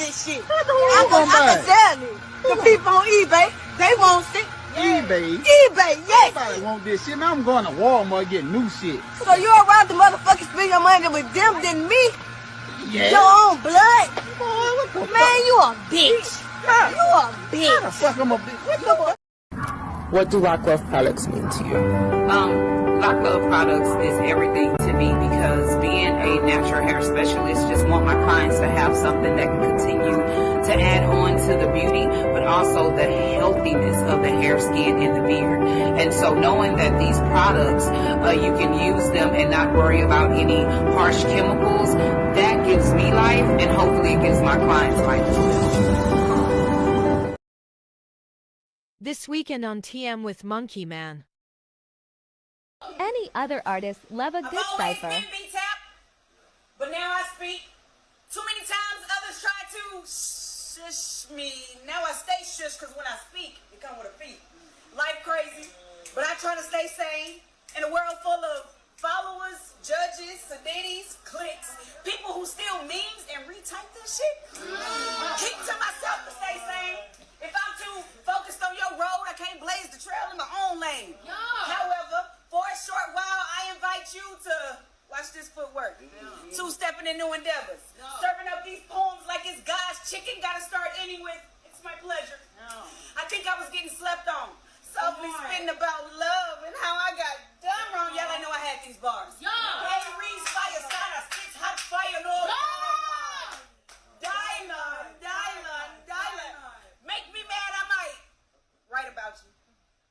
this shit. I can tell you. The people on eBay, they want it. eBay? eBay, yes. Nobody want this shit. Now I'm going to Walmart getting new shit. So you'd rather motherfuckers spend your money with them than me? Yeah. Your own blood? Boy, what the fuck? Man, you a bitch. You a bitch. How the fuck I'm a bitch? What the fuck? What do Rock Love products mean to you? Rock Love products is everything to me because being a natural hair specialist, just want my clients to have something that can continue to add on to the beauty, but also the healthiness of the hair, skin, and the beard. And so knowing that these products, you can use them and not worry about any harsh chemicals, that gives me life, and hopefully it gives my clients life as well. This weekend on TM with Monkey Man. Any other artists love a good cipher. I've always been B-Tap, but now I speak. Too many times others try to shush me. Now I stay shush because when I speak, it comes with a fee. Life crazy, but I try to stay sane in a world full of followers, judges, seditities, clicks, people who steal memes and retype this shit. Keep to myself to stay sane. If I'm too focused on your road, I can't blaze the trail in my own lane. However, for a short while, I invite you to watch this footwork. Two-stepping in new endeavors. Serving up these poems like it's God's chicken. Gotta start ending with, it's my pleasure. I think I was getting slept on. Softly spitting about love and how I got done wrong. Y'all ain't know I had these bars. Hey, Reese, fire, sign, I spit hot fire, no. Make me mad, I might write about you.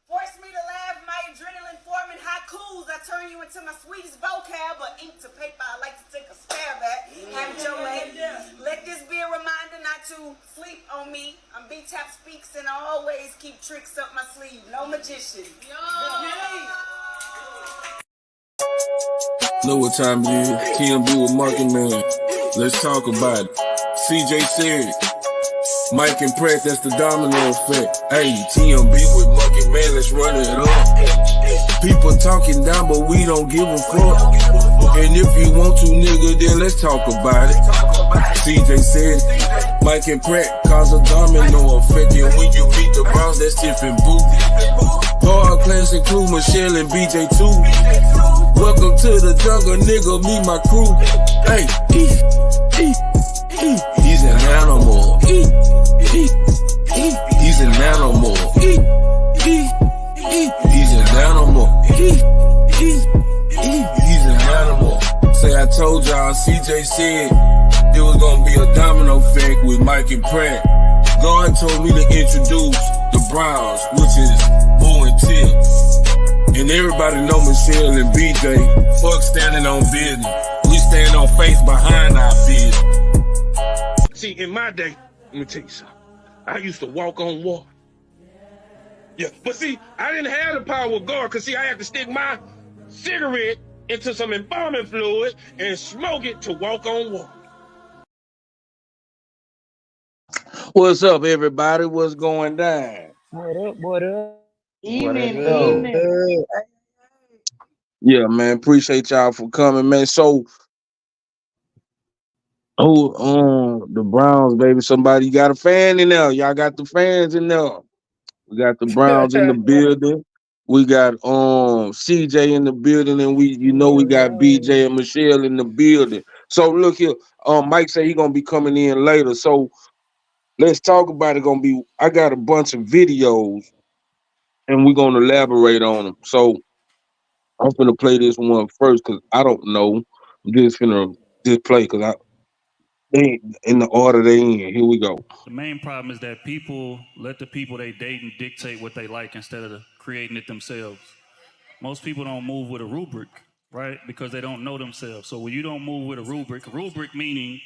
Force me to laugh, my adrenaline forming haikus. I turn you into my sweetest vocab, but ink to paper I like to take a stab at. Have it your way. Let this be a reminder not to sleep on me. I'm B-Tap Speaks and I always keep tricks up my sleeve. No magician. Know what time it is? TMB with Market Man. Let's talk about it. CJ said, Mike and Pratt, that's the domino effect. Hey, TMB with Market Man, let's run it up. People talking down, but we don't give a fuck. And if you want to, nigga, then let's talk about it. CJ said, Mike and Pratt cause a domino effect. And when you beat the Browns, that's Tiffin Boo. Hard class include Michelle and BJ too. Welcome to the jungle, nigga, meet my crew. Hey, he's an animal. He's an animal. He's an animal. He's an animal. Say I told y'all, CJ said it was gonna be a domino effect with Mike and Pratt. God told me to introduce the Browns, which is Boo and Tip. And everybody know Michelle and BJ. Fuck standing on business. We stand on faith behind our business. See, in my day, let me tell you something. I used to walk on water. Yeah, but see, I didn't have the power of God, because see, I had to stick my cigarette into some embalming fluid and smoke it to walk on water. What's up, everybody? What's going down? What up? What up? Evening. Yeah, man, appreciate y'all for coming, man. So, the Browns, baby. Somebody got a fan in there. Y'all got the fans in there. We got the Browns in the building. We got CJ in the building, and we got BJ and Michelle in the building. So look here, Mike said he gonna be coming in later. So let's talk about it. I got a bunch of videos, and we're gonna elaborate on them. So I'm gonna play this one first because I don't know. I'm just gonna play because they in the order they in. Here we go. The main problem is that people let the people they date and dictate what they like instead of creating it themselves. Most people don't move with a rubric, right? Because they don't know themselves. So when you don't move with a rubric meaning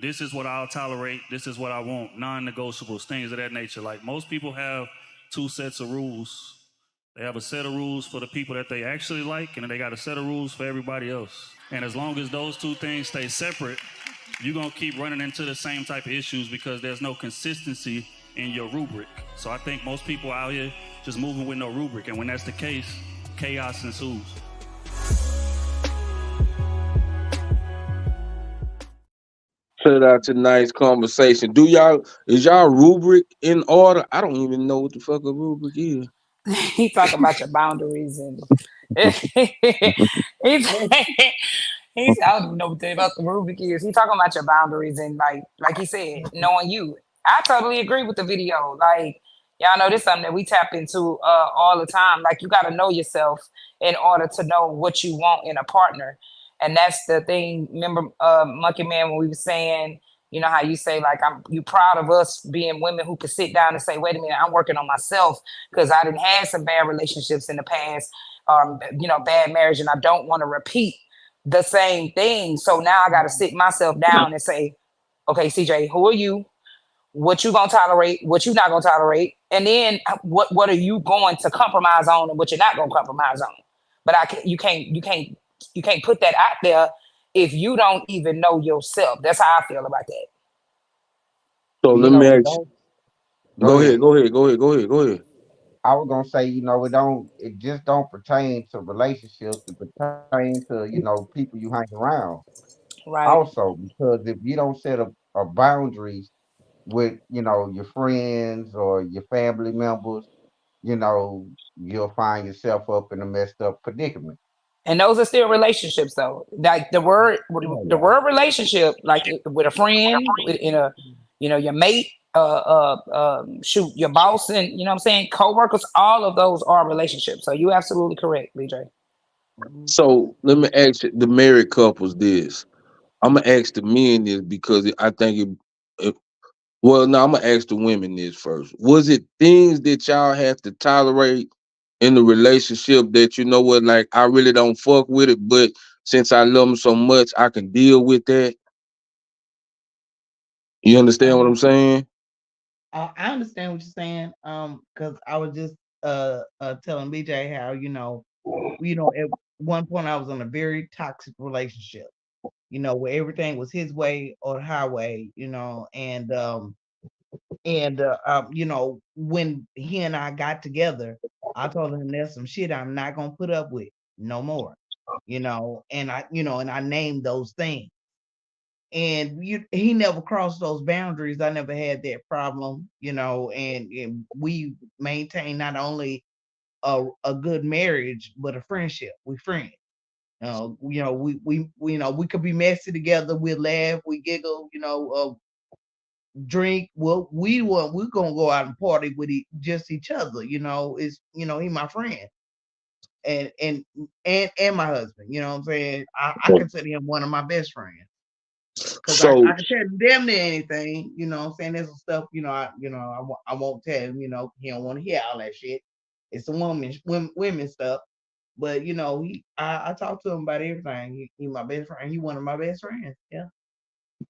this is what I'll tolerate, this is what I want, non-negotiables, things of that nature. Like most people have two sets of rules. They have a set of rules for the people that they actually like, and then they got a set of rules for everybody else. And as long as those two things stay separate, you're gonna keep running into the same type of issues because there's no consistency in your rubric. So I think most people out here just moving with no rubric, and when that's the case, chaos ensues. Shout out to nice conversation. Is y'all rubric in order? I don't even know what the fuck a rubric is. He talk about your boundaries and he's he's I don't even know what about the Rubik is. He talking about your boundaries and like he said, knowing you. I totally agree with the video. Like y'all know this is something that we tap into all the time. Like you gotta know yourself in order to know what you want in a partner. And that's the thing. Remember Monkey Man when we were saying, you know how you say like you proud of us being women who could sit down and say, wait a minute, I'm working on myself because I didn't have some bad relationships in the past, bad marriage, and I don't want to repeat the same thing. So now I got to sit myself down and say, okay, CJ, who are you? What you gonna tolerate? What you not gonna tolerate? And then what are you going to compromise on and what you're not gonna compromise on? But you can't put that out there if you don't even know yourself. That's how I feel about that. So You let me know, it ask you. don't. Go ahead. Go ahead. I was gonna say, it just don't pertain to relationships. It pertains to, people you hang around. Right. Also, because if you don't set a boundaries with, your friends or your family members, you'll find yourself up in a messed up predicament. And those are still relationships, though. Like Oh the yeah. word relationship, like with a friend, in a, your mate, shoot, your boss, and you know what I'm saying, co-workers. All of those are relationships. So you absolutely correct, BJ. So let me ask the married couples this. I'm gonna ask the men this because I think it well, no, I'm gonna ask the women this first. Was it things that y'all have to tolerate in the relationship that you know what, like I really don't fuck with it, but since I love them so much, I can deal with that? You understand what I'm saying? I understand what you're saying. Because I was just telling BJ how at one point I was in a very toxic relationship. Where everything was his way or the highway. When he and I got together, I told him there's some shit I'm not gonna put up with no more. And I named those things. And he never crossed those boundaries. I never had that problem, and we maintain not only a good marriage but a friendship. We friends. We could be messy together. We laugh, we giggle, drink. Well, we're gonna go out and party with just each other. He my friend and my husband. You know what I'm saying? I consider him one of my best friends. Cause I So can tell him damn near anything, you know what I'm saying? There's some stuff, I won't tell him, he don't want to hear all that shit. It's some women stuff. But I talk to him about everything. He my best friend. He one of my best friends. Yeah.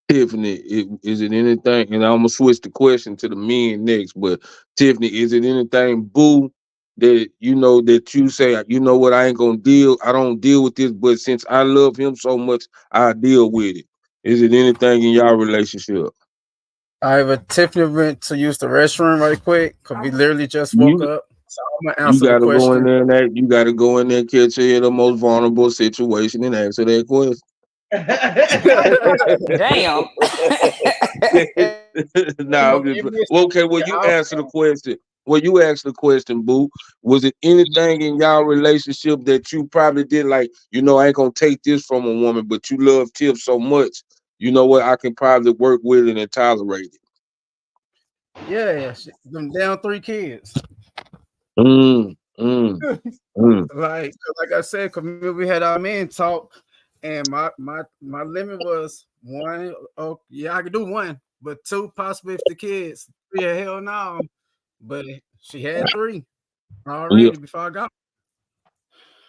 Tiffany, is it anything? And I'm gonna switch the question to the men next. But Tiffany, is it anything, boo, that you know that you say, you know what, I ain't gonna deal. I don't deal with this, but since I love him so much, I deal with it. Is it anything in y'all relationship? All right, but Tiffany went to use the restroom right quick because we literally just woke You up. So I'm gonna you answer the gotta go in question. there and you gotta go in there, catch her in the most vulnerable situation, and answer that question. Damn. No, okay. Well, you answer the question. Well, you asked the question, boo. Was it anything in y'all relationship that you probably did like? I ain't gonna take this from a woman, but you love Tiff so much. You know what? I can probably work with it and tolerate it. Yeah, them down 3 kids. Mm, mm, mm. Like I said, cause we had our men talk, and my limit was one. Oh yeah, I could do one, but two possibly if the kids. Yeah, hell no. But she had 3 Yeah. already before I got.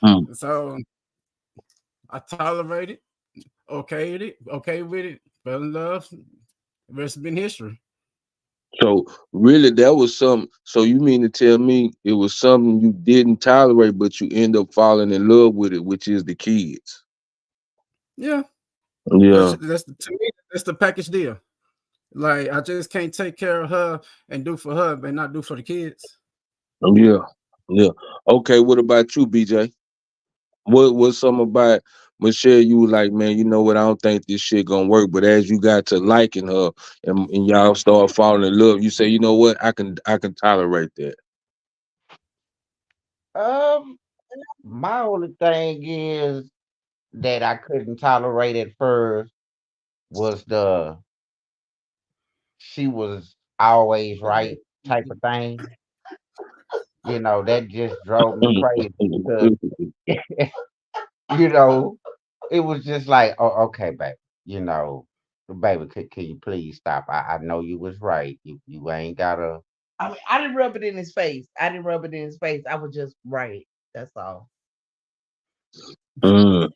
Mm. So I tolerated, okay with it, fell in love. The rest has been history. So really, that was some. So you mean to tell me it was something you didn't tolerate, but you end up falling in love with it, which is the kids? Yeah, Yeah, to me, that's the package deal. Like I just can't take care of her and do for her, but not do for the kids. yeah, yeah. Okay, what about you, BJ? What was something about Michelle? You were like, man, you know what? I don't think this shit gonna work. But as you got to liking her and y'all start falling in love, you say, you know what? I can tolerate that. Um, my only thing is that I couldn't tolerate at first was the she was always right type of thing. That just drove me crazy because you know, it was just like, oh, okay, baby, you know, baby, can you please stop? I know you was right. You ain't gotta. I mean, I didn't rub it in his face. I didn't rub it in his face. I was just right. That's all. Mm,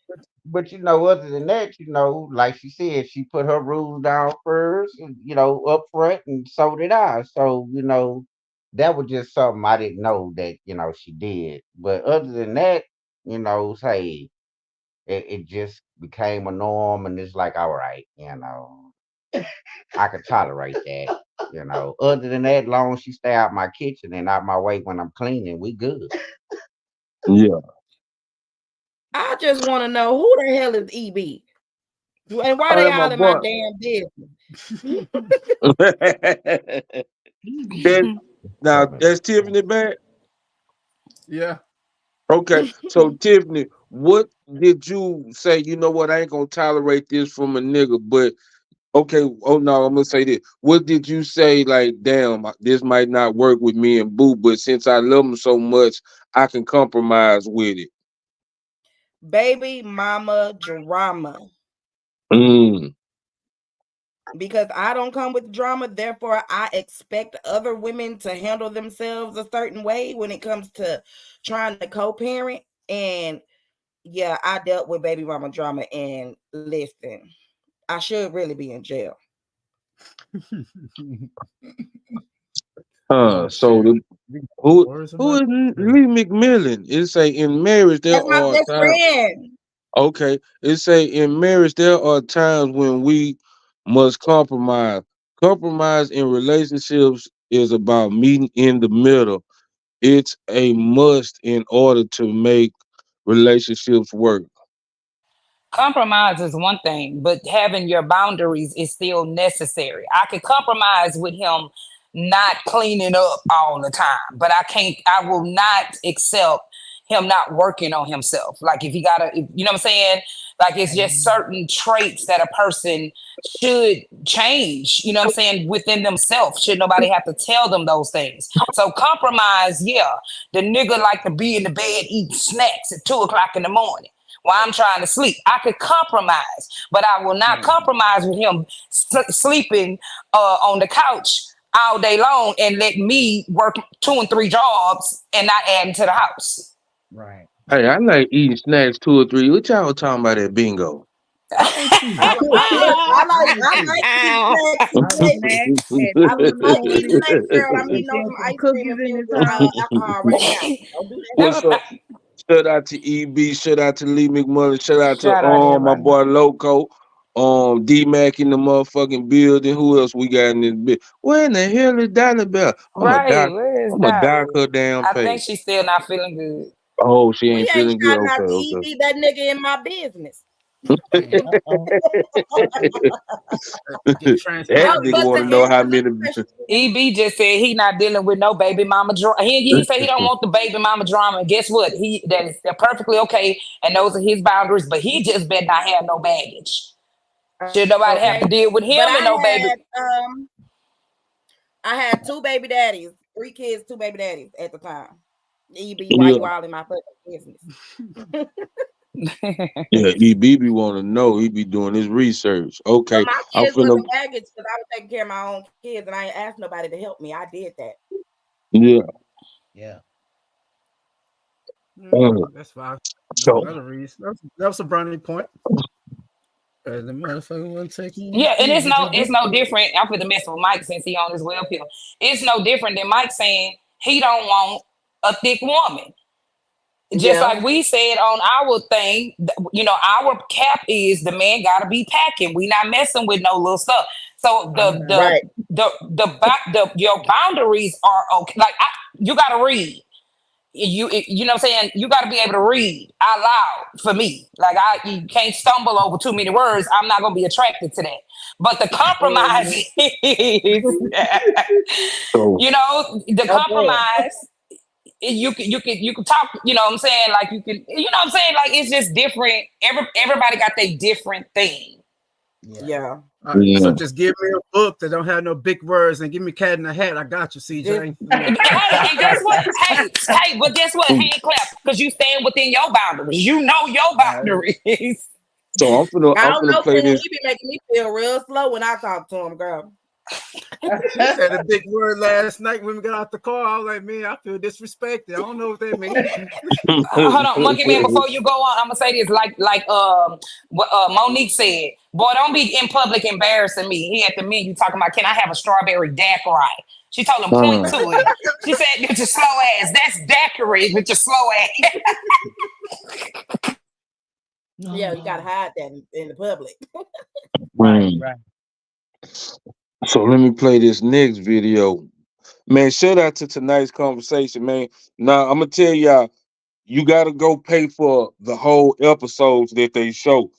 Other than that, like she said, she put her rules down first, and, up front, and so did I. So, that was just something I didn't know that, she did. But other than that, hey, it just became a norm, and it's like, all right, I could tolerate that. Other than that, long as she stay out my kitchen and out my way when I'm cleaning, we good. yeah. I just want to know who the hell is EB? And why Oh, they that's my all in my boy. damn business? Now that's Tiffany back. Yeah. Okay, so Tiffany, what did you say? You know what? I ain't gonna tolerate this from a nigga. But okay, oh no, I'm gonna say this. What did you say? Like, damn, this might not work with me and Boo, but since I love him so much, I can compromise with it. Baby mama drama. Mm. Because I don't come with drama, therefore I expect other women to handle themselves a certain way when it comes to trying to co-parent. And yeah, I dealt with baby mama drama, and listen, I should really be in jail. Oh So shit. who Words who about is yeah. Lee McMillan? It say in marriage there That's my are best times. friend. Okay, it say in marriage there are times when we must compromise. Compromise in relationships is about meeting in the middle. It's a must in order to make relationships work. Compromise is one thing, but having your boundaries is still necessary. I could compromise with him not cleaning up all the time, but I will not accept him not working on himself. Like if he gotta, you know what I'm saying? Like it's just certain traits that a person should change, you know what I'm saying, within themselves. Should nobody have to tell them those things. So compromise, yeah. The nigga like to be in the bed eating snacks at 2 o'clock in the morning while I'm trying to sleep. I could compromise, but I will not compromise with him sleeping on the couch all day long and let me work 2 and 3 jobs and not adding to the house. Right. Hey, I like eating snacks 2 or 3. What y'all talking about at bingo? I am too. I like eating snacks, A baby. snack at I 2 in the like eating morning snacks, girl. I'm and eating on then some some ice cream cookies and in filled this with house. alcohol right now. Don't do that. What's up? Shout out to EB. Shout out to Lee McMullen. Shout out to Shout out my everybody. boy Loco. D Mac in the motherfucking building. Who else we got in this bit? Where in the hell is Dolly Bell? Right, where is I'm a dock Dolly? her damn I think page. she's still not feeling good. Oh, she We ain't ain't feeling good. shouting Okay, out to okay. EB, that nigga in my business. Uh-oh. Get That I transparent was with nigga it. about want to to know how answer many. that question. EB just said he not dealing with no baby mama drama. He say he don't want the baby mama drama. And guess what? They're perfectly okay, and those are his boundaries. But he just better not have no baggage. Should nobody have to Okay. deal with But him and no baby? I had 2 baby daddies, 3 kids, 2 baby daddies at the time. EB, why Yeah, you all in my fucking business? yeah. EB want to know. He be doing his research. But Okay, my I'm kids finna. wasn't baggage because I was taking care of my own kids and I ain't asked nobody to help me. I did that. Yeah. Yeah. That's fine. That's So another reason. That was a brownie point. The motherfucker wasn't taking Yeah, and shit. He just it's did no it. different. I'm for the mess with Mike since he on his well pill. It's no different than Mike saying he don't want a thick woman. Just Yeah. like we said on our thing, our cap is the man got to be packing. We not messing with no little stuff. So I'm not. your boundaries are okay. Like you got to read. you know what I'm saying? You got to be able to read out loud for me. Like you can't stumble over too many words. I'm not going to be attracted to that. But the compromise is, So you know, the compromise. You can talk. You know what I'm saying? Like you can. You know what I'm saying? Like it's just different. Everybody got their different thing. Yeah. So just give me a book that don't have no big words and give me Cat in the Hat. I got you, CJ. Hey, and guess what? Hey, but guess what? Hand clap, because you stand within your boundaries. You know your boundaries. So I'm gonna play this. He be making me feel real slow when I talk to him, girl. She said a big word last night when we got out the car. I was like, man, I feel disrespected. I don't know what that means. Hold on, Monkey Man, before you go on, I'm gonna say this like what Monique said. Boy, don't be in public embarrassing me. He at the menu talking about, can I have a strawberry dacquari? She told him point to it. She said, with your slow ass. That's daiquiri with your slow ass. Yeah, you gotta hide that in the public. Right. So let me play this next video. Man, shout out to tonight's conversation, man. Now I'm gonna tell y'all, you gotta go pay for the whole episodes that they show.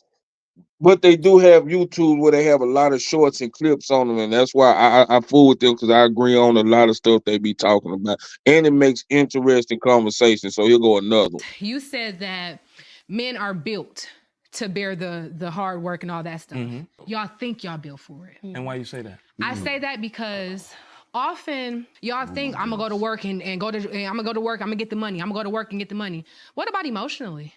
But they do have YouTube where they have a lot of shorts and clips on them, and that's why I fool with them, because I agree on a lot of stuff they be talking about, and it makes interesting conversation. So here go another one. You said that men are built to bear the hard work and all that stuff. Y'all think y'all built for it. And why you say that? I say that because often y'all think I'm gonna go to work and I'm gonna go to work, I'm gonna get the money. I'm gonna go to work and get the money. What about emotionally?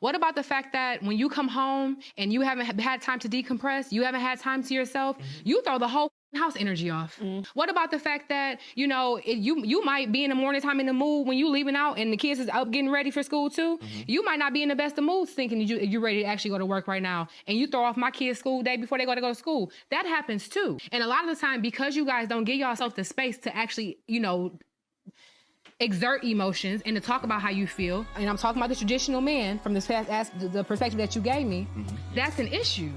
What about the fact that when you come home and you haven't had time to decompress, you haven't had time to yourself, you throw the whole house energy off? What about the fact that, you know, you might be in the morning time in the mood when you leaving out and the kids is up getting ready for school too? You might not be in the best of moods thinking you're ready to actually go to work right now, and you throw off my kids' school day before they go to school. That happens too. And a lot of the time, because you guys don't give yourself the space to actually, you know, exert emotions and to talk about how you feel, and I'm talking about the traditional man from this past, the perspective that you gave me, that's an issue.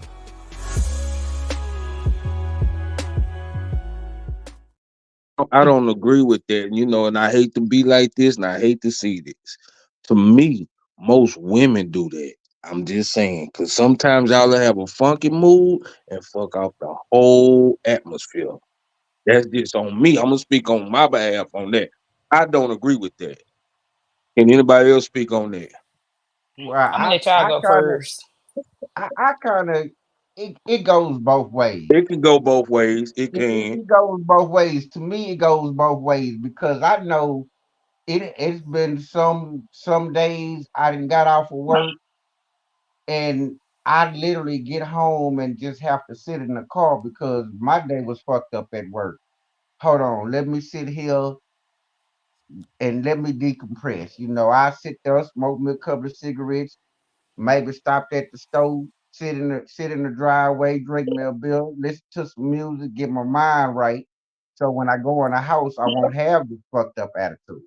I don't agree with that, you know, and I hate to be like this, and I hate to see this. To me, most women do that. I'm just saying, because sometimes y'all have a funky mood and fuck off the whole atmosphere. That's just on me. I'm gonna speak on my behalf on that. I don't agree with that. Can anybody else speak on that? Well, I'm gonna let y'all go first. I kind of, it goes both ways. It can go both ways. It can. It goes both ways. To me, it goes both ways, because I know it's been some days I done got off of work and I literally get home and just have to sit in the car because my day was fucked up at work. Hold on, let me sit here and let me decompress. You know, I sit there, smoke me a couple of cigarettes, maybe stop at the stove, sit in the driveway, drink me a beer, listen to some music, get my mind right. So when I go in the house, I won't have this fucked up attitude.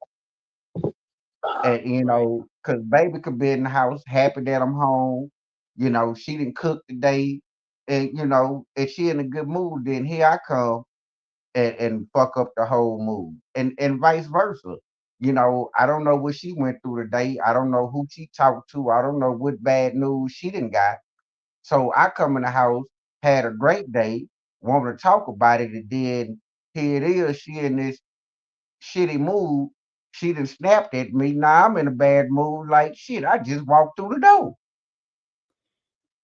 And you know, cause baby could be in the house, happy that I'm home. You know, she didn't cook today, and you know, if she in a good mood, then here I come and fuck up the whole mood, and vice versa. You know, I don't know what she went through today. I don't know who she talked to. I don't know what bad news she didn't got. So I come in the house, had a great day, want to talk about it, and then here it is, she in this shitty mood. She done snapped at me. Now I'm in a bad mood. Like shit, I just walked through the door.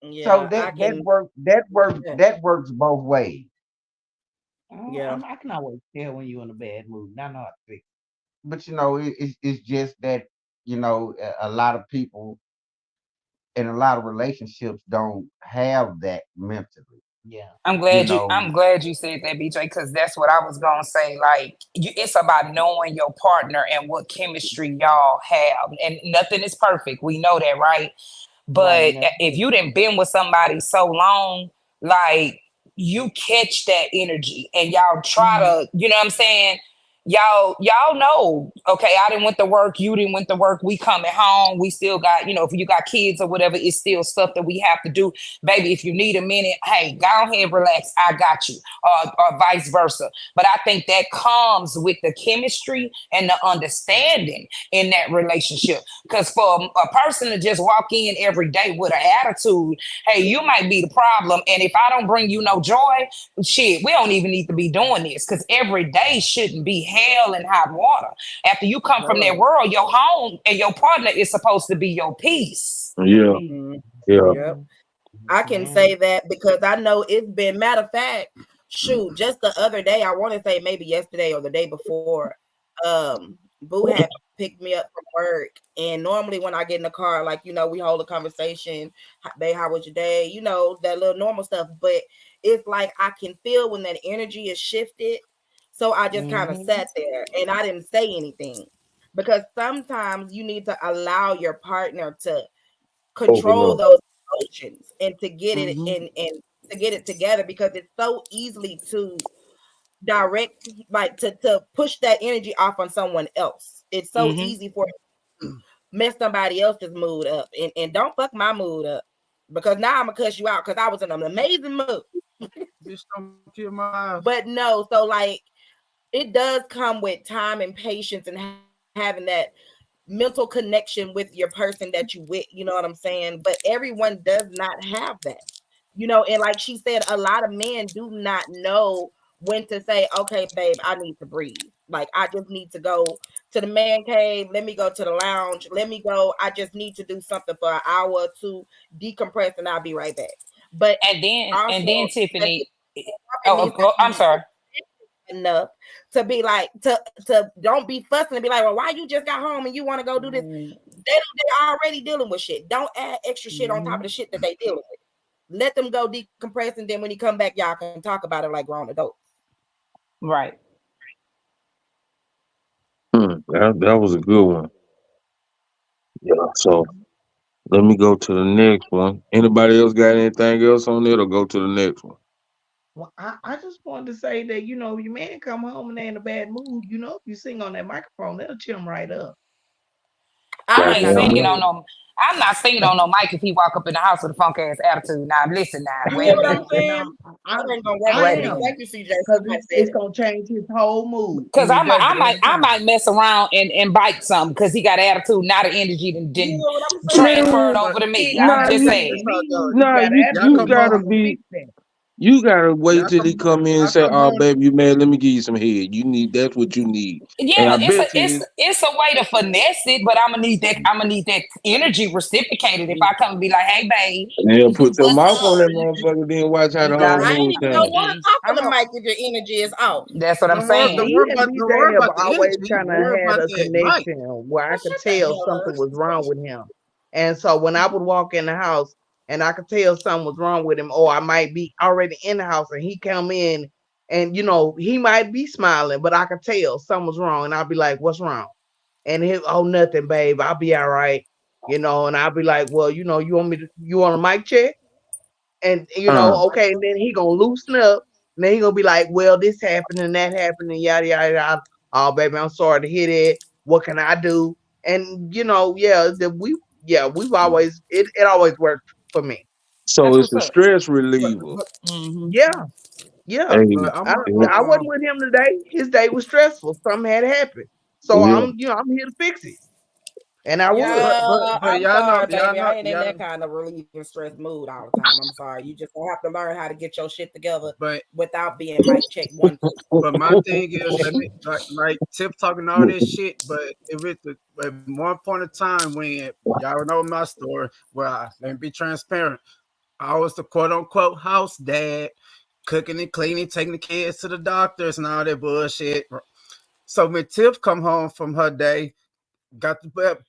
Yeah, So that works both ways. Yeah. I can always tell when you're in a bad mood. I know how to fix it. But you know, it's just that, you know, a lot of people in a lot of relationships don't have that mentally. Yeah. I'm glad you said that, BJ, because that's what I was gonna say. Like, it's about knowing your partner and what chemistry y'all have, and nothing is perfect. We know that, right? But if you done been with somebody so long, like you catch that energy, and y'all try to, you know what I'm saying? y'all know, okay, I didn't went to work, you didn't went to work, we coming home, we still got, if you got kids or whatever, it's still stuff that we have to do. Baby, if you need a minute, hey, go ahead, relax, I got you, or vice versa. But I think that comes with the chemistry and the understanding in that relationship. Because for a person to just walk in every day with an attitude, hey, you might be the problem, and if I don't bring you no joy, shit, we don't even need to be doing this, because every day shouldn't be hell and hot water. After you come from that world, your home and your partner is supposed to be your peace. Yeah. Yeah. Yep. I can say that because I know it's been, matter of fact, shoot, just the other day, I want to say maybe yesterday or the day before, Boo had picked me up from work. And normally when I get in the car, like, we hold a conversation, babe, how was your day? That little normal stuff. But it's like I can feel when that energy is shifted. So I just kind of sat there and I didn't say anything, because sometimes you need to allow your partner to control those emotions and to get it and to get it together, because it's so easily to direct, like to push that energy off on someone else. It's so easy for to mess somebody else's mood up, and don't fuck my mood up, because now I'm gonna cuss you out because I was in an amazing mood. Bitch, don't kill my. But no, so like it does come with time and patience and having that mental connection with your person that you with, you know what I'm saying? But everyone does not have that, and like she said, a lot of men do not know when to say, okay, babe, I need to breathe. Like, I just need to go to the man cave. Let me go to the lounge. Let me go. I just need to do something for an hour or two, decompress, and I'll be right back. But And also, then Tiffany, I'm sorry. Enough to be like to don't be fussing and be like, well, why you just got home and you want to go do this? They're already dealing with shit. Don't add extra shit on top of the shit that they dealing with. Let them go decompress, and then when he come back, y'all can talk about it like grown adults. Right. That was a good one. Yeah. So let me go to the next one. Anybody else got anything else on it, or go to the next one? Well, I just wanted to say that, your man come home and they in a bad mood, if you sing on that microphone, that'll cheer him right up. I ain't Goddamn singing right. on no. I'm not singing on no mic if he walk up in the house with a funk ass attitude. Now listen, now You wait hear a what I'm minute. saying? I That ain't gonna work I for me. am, Thank you, CJ. because Somebody said it's it. gonna change his whole mood, Cause and it does it every I time. might mess around and bite something because he got attitude, not the energy, You then hear what I'm transferred saying? Man, over to me. It I'm nah, just ain't got you, to saying. be. He nah, got you, Y'all you come attitude. I'm gotta home. gonna be, fix that. you gotta wait Y'all till he come. come in and Y'all say, come "Oh, home. baby, you mad? Let me give you some head." That's what you need. And Yeah, I bet you, it's a way to finesse it, but I'm gonna need that energy reciprocated if I come and be like, hey babe, yeah, put your what's mouth on up? that motherfucker, then watch how You the whole gotta I be ain't mood even gonna change. want to Mm-mm. talk on I'm the a, mic if your energy is off. That's what I'm Don't saying. Me worry and about. Don't BJ worry have about the always energy. kind of Worry had about a that mic. connection where I Well, could shut the tell hell something up. was wrong with him. And so when I would walk in the house and I could tell something was wrong with him, or I might be already in the house and he come in and he might be smiling, but I could tell something was wrong. And I'd be like, what's wrong? And he, oh, nothing, babe. I'll be all right. And I'll be like, well, you want a mic check? And okay, and then he gonna loosen up, and then he gonna be like, well, this happened and that happened and yada yada yada. Oh, baby, I'm sorry to hear that. What can I do? And we've always it always worked for me. So That's it's what's a up. stress reliever. Mm-hmm. Yeah, yeah. Hey, But I'm I yeah, I wasn't with him today. His day was stressful. Something had happened. So yeah. I'm here to fix it. And I would. but I'm y'all know sorry, baby. I ain't in y'all that kind of relieving stress mood all the time. I'm sorry. You just have to learn how to get your shit together but without being mic check one, two. my thing is, let me like Tip talking all this shit, but if it's at one point in time when y'all know my story, let me be transparent. I was the quote unquote house dad, cooking and cleaning, taking the kids to the doctors and all that bullshit. So when Tiff come home from her day, got the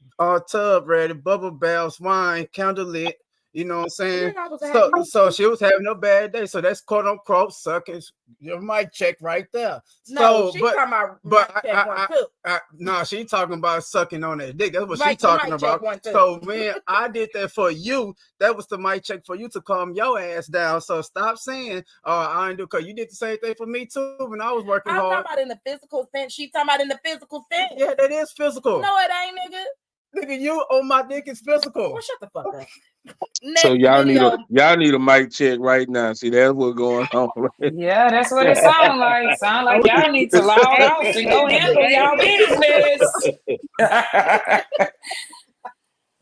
tub ready, bubble baths, wine, candle lit. You know what I'm saying? Yeah, I was happy. So she was having a bad day. So that's quote unquote sucking your mic check right there. No, she talking about but mic check 1, 2. No, she talking about sucking on that dick. That's what she Mic talking check about. 1, 2. So man, I did that for you. That was the mic check for you to calm your ass down. So stop saying, "Oh, I ain't do," because you did the same thing for me too when I was working hard. I'm talking about in the physical sense. She talking about in the physical sense. Yeah, that is physical. No, it ain't, nigga. Nigga, you on my dick is physical. Well, shut the fuck up. So y'all need a mic check right now. See, that's what's going on. Yeah, that's what it sounds like. Sound like y'all need to log off and go handle y'all business.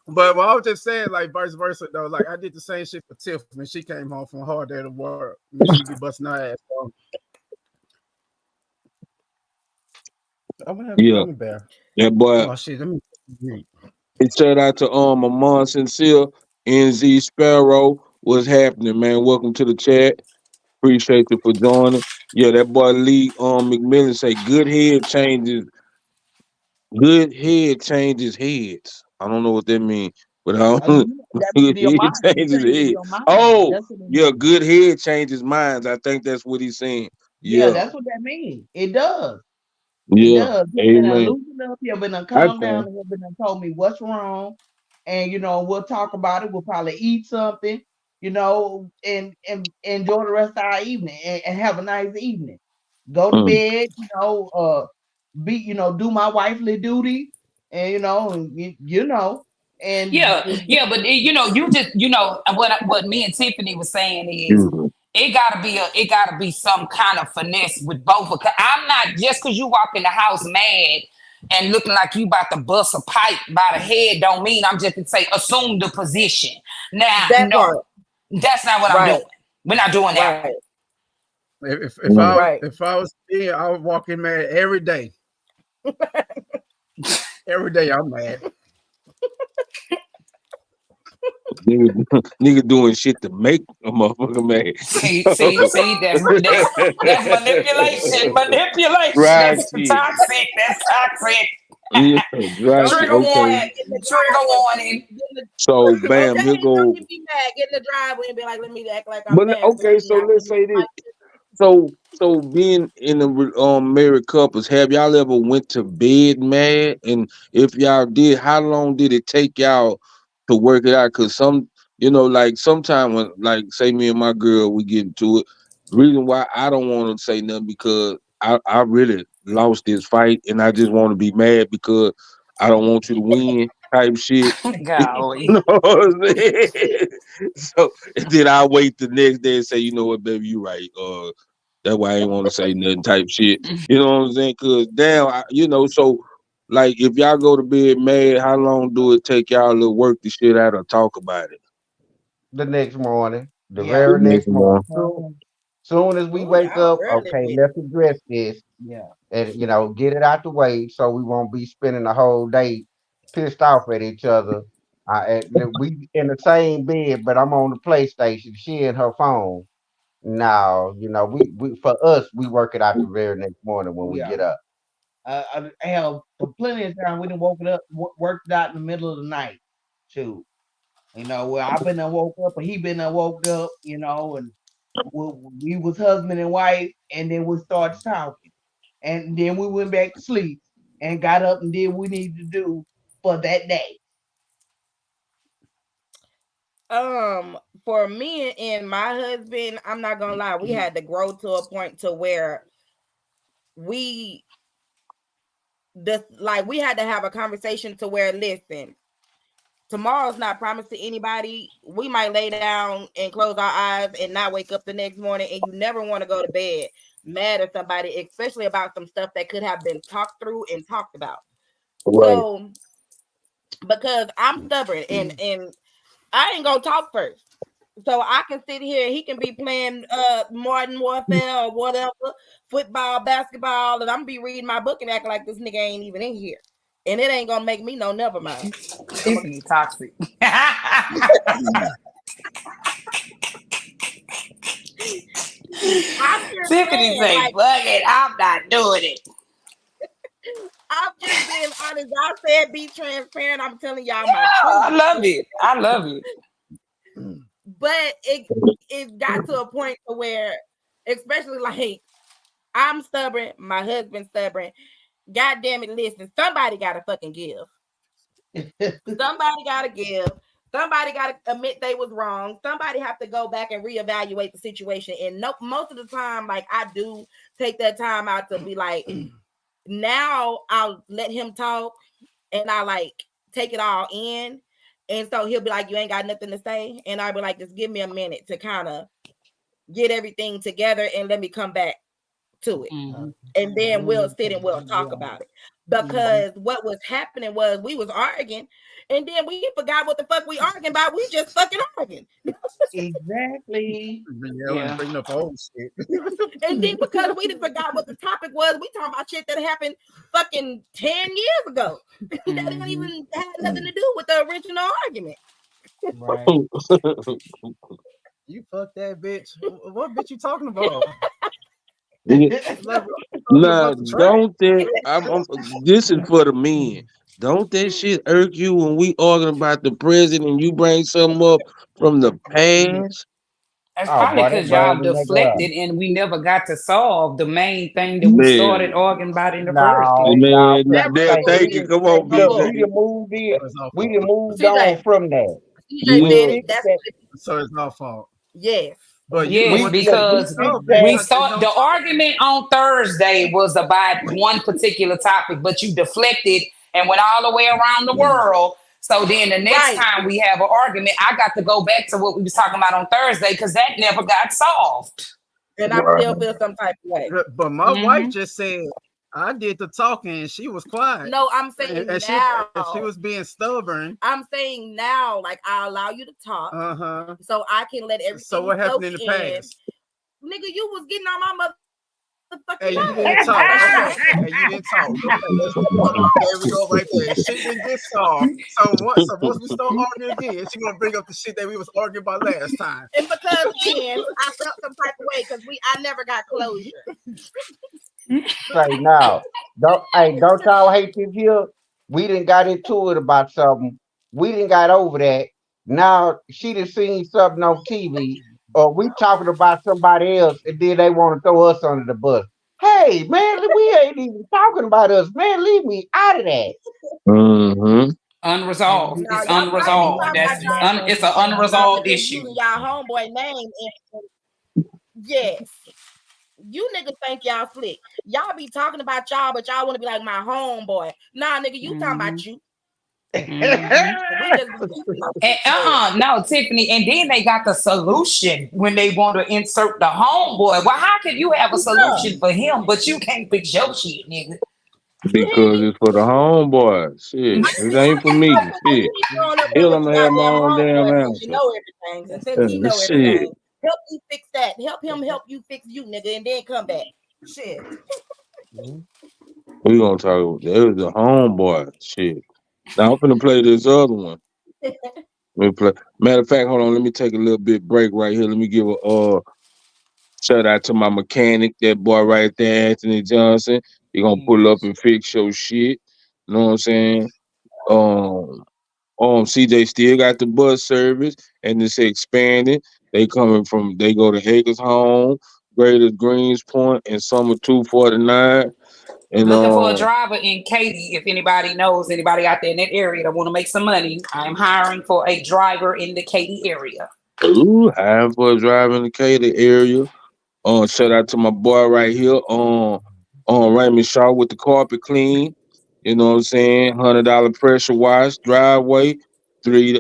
But what I was just saying, like vice versa though, like I did the same shit for Tiff when she came home from a hard day to work. She be busting her ass. So. Yeah, that boy. Oh shit, let me. Shout out to my mom Sincere, NZ Sparrow. What's happening, man? Welcome to the chat. Appreciate you for joining. Yeah, that boy Lee McMillan say good head changes heads. I don't know what that means, but good head changes head. Oh, yeah, good head changes minds. I think that's what he's saying. Yeah, Yeah, that's what that means. It does. yeah. It does. You've been loosen up. You've been calm down. You've been told me what's wrong, and we'll talk about it. We'll probably eat something, and enjoy the rest of our evening and have a nice evening. Go to bed, do my wifely duty, and and yeah, but you just what me and Tiffany was saying is it gotta be some kind of finesse with both. Because I'm not just because you walk in the house mad and looking like you about to bust a pipe by the head don't mean I'm just gonna say assume the position. Now, that's not what I'm doing. We're not doing that. Right. If I was here, I would walk in mad every day. Every day I'm mad. Nigga doing shit to make a motherfucker mad. See, that's manipulation. Right, That's toxic. That's toxic. Yeah, right. Trigger warning. So bam, here go. Be mad, get in the driveway and be like, let me act like I'm But mad. okay, so let's say this. So being in the married couples, have y'all ever went to bed mad? And if y'all did, how long did it take y'all to work it out? Cause like sometimes when, like, say me and my girl, we get into it. The reason why I don't want to say nothing because I really lost this fight and I just want to be mad because I don't want you to win type shit. Golly. You know what I'm saying? So then I wait the next day and say, you know what, baby, you right. That's why I ain't want to say nothing type shit. You know what I'm saying? Cause damn, so like if y'all go to bed mad, how long do it take y'all to work the shit out or talk about it? The next morning, very next morning. Soon as we wake up, okay, let's address this. Yeah. And get it out the way so we won't be spending the whole day pissed off at each other. We in the same bed, but I'm on the PlayStation. She in her phone. Now, we for us, we work it out the very next morning when we get up. I have for plenty of time we done woken up, worked out in the middle of the night too. Where I've been woke up or he been woke up, and we was husband and wife, and then we started talking, and then we went back to sleep and got up and did what we needed to do for that day. For me and my husband, I'm not gonna lie, we had to grow to a point to where we had to have a conversation to where, listen, tomorrow's not promised to anybody. We might lay down and close our eyes and not wake up the next morning, and you never want to go to bed mad at somebody, especially about some stuff that could have been talked through and talked about. Right. So because I'm stubborn and I ain't gonna talk first. So I can sit here and he can be playing Modern Warfare or whatever, football, basketball, and I'm be reading my book and acting like this nigga ain't even in here. And it ain't gonna make me no never mind. Tiffany toxic. Tiffany say, fuck it, I'm not doing it. I'm just being honest. I said be transparent. I'm telling y'all my truth. I love it. I love it. But it got to a point to where, especially like I'm stubborn, my husband's stubborn. God damn it, listen, somebody gotta fucking give. Somebody gotta give. Somebody gotta admit they was wrong. Somebody have to go back and reevaluate the situation. And no, most of the time, like I do take that time out to be like, now I'll let him talk and I like take it all in. And so he'll be like, you ain't got nothing to say. And I'll be like, just give me a minute to kind of get everything together and let me come back to it. And then we'll sit and we'll talk about it. Because what was happening was we was arguing and then we forgot what the fuck we arguing about. We just fucking arguing. Exactly. Yeah. Bring up old shit. And then because we didn't forgot what the topic was, we talking about shit that happened fucking 10 years ago. That didn't even have nothing to do with the original argument. Right. You fuck that bitch. What bitch you talking about? Nah, don't that this is for the men. Don't that shit irk you when we arguing about the president and you bring something up from the past? That's Oh, probably boy, that because y'all burn the nigga up. deflected and we never got to solve the main thing that we started Man, arguing about in the first No, place. no, man, hey, thank you. Come on, look, we BJ. done moved in. We done moved CJ, on from that. CJ We said Yeah. it. fixed That's that. So it's our fault. yes. But you Yes, We want look, we because fixed we that. start the argument on Thursday was about one particular topic, but you deflected and went all the way around the world. So then the next time we have an argument, I got to go back to what we was talking about on Thursday because that never got solved. And I still feel some type of way. But my wife just said I did the talking and she was quiet. No, I'm saying and now. She was being stubborn. I'm saying now, like I allow you to talk, so I can let everything. So what happened in the past? Nigga, you was getting on my motherfucking. Hey, you didn't talk. Okay. Hey, you didn't talk. There we go, right there. Shit didn't get solved. So once we start arguing again, she gonna bring up the shit that we was arguing about last time. And because again, I felt some type of way because I never got closure. Say now, don't y'all hate this here? We didn't got into it about something. We didn't got over that. Now she done seen something on TV, or we talking about somebody else, and then they want to throw us under the bus. Hey man, we ain't even talking about us, man. Leave me out of that. Unresolved. It's unresolved. It's an unresolved issue. Using y'all homeboy name. Yes. You niggas think y'all slick. Y'all be talking about y'all, but y'all want to be like my homeboy. Nah, nigga, you talking about you. No, Tiffany, and then they got the solution when they want to insert the homeboy. Well, how can you have a solution for him, but you can't fix your shit, nigga? Because it's for the homeboy. Shit, it ain't for me. Shit, hell, I'm gonna have my own damn answer. You know everything, and since he know Shit. everything, help me fix that. Help him help you fix you, nigga, and then come back. Shit. We gonna talk. It was the homeboy. Shit. Now I'm finna play this other one. Let me play. Matter of fact, hold on. Let me take a little bit break right here. Let me give a shout out to my mechanic, that boy right there, Anthony Johnson. He gonna pull up and fix your shit. You know what I'm saying? CJ still got the bus service and it's expanding. They go to Acres Home, Greater Greens Point, and Summer 249. And Looking for a driver in Katy. If anybody knows anybody out there in that area that want to make some money, I'm hiring for a driver in the Katy area. Ooh, hiring for a driver in the Katy area. Shout out to my boy right here, Raymond Shaw with the carpet clean. You know what I'm saying? $100 pressure wash, driveway, three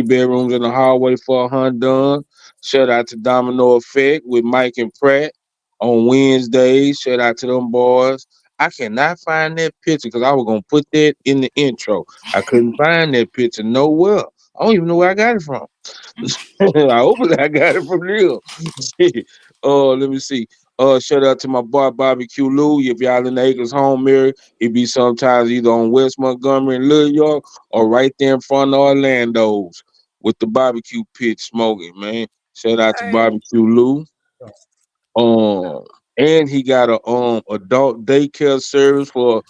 bedrooms in the hallway for $100 done. Shout out to Domino Effect with Mike and Pratt on Wednesdays. Shout out to them boys. I cannot find that picture because I was gonna put that in the intro. I couldn't find that picture nowhere. I don't even know where I got it from. Hopefully I got it from them. Let me see. Shout out to my boy Barbecue Lou. If y'all in the Acres home area, it be sometimes either on West Montgomery and Little York or right there in front of Orlando's with the barbecue pit smoking, man. Shout out to Barbecue Lou. And he got a adult daycare service for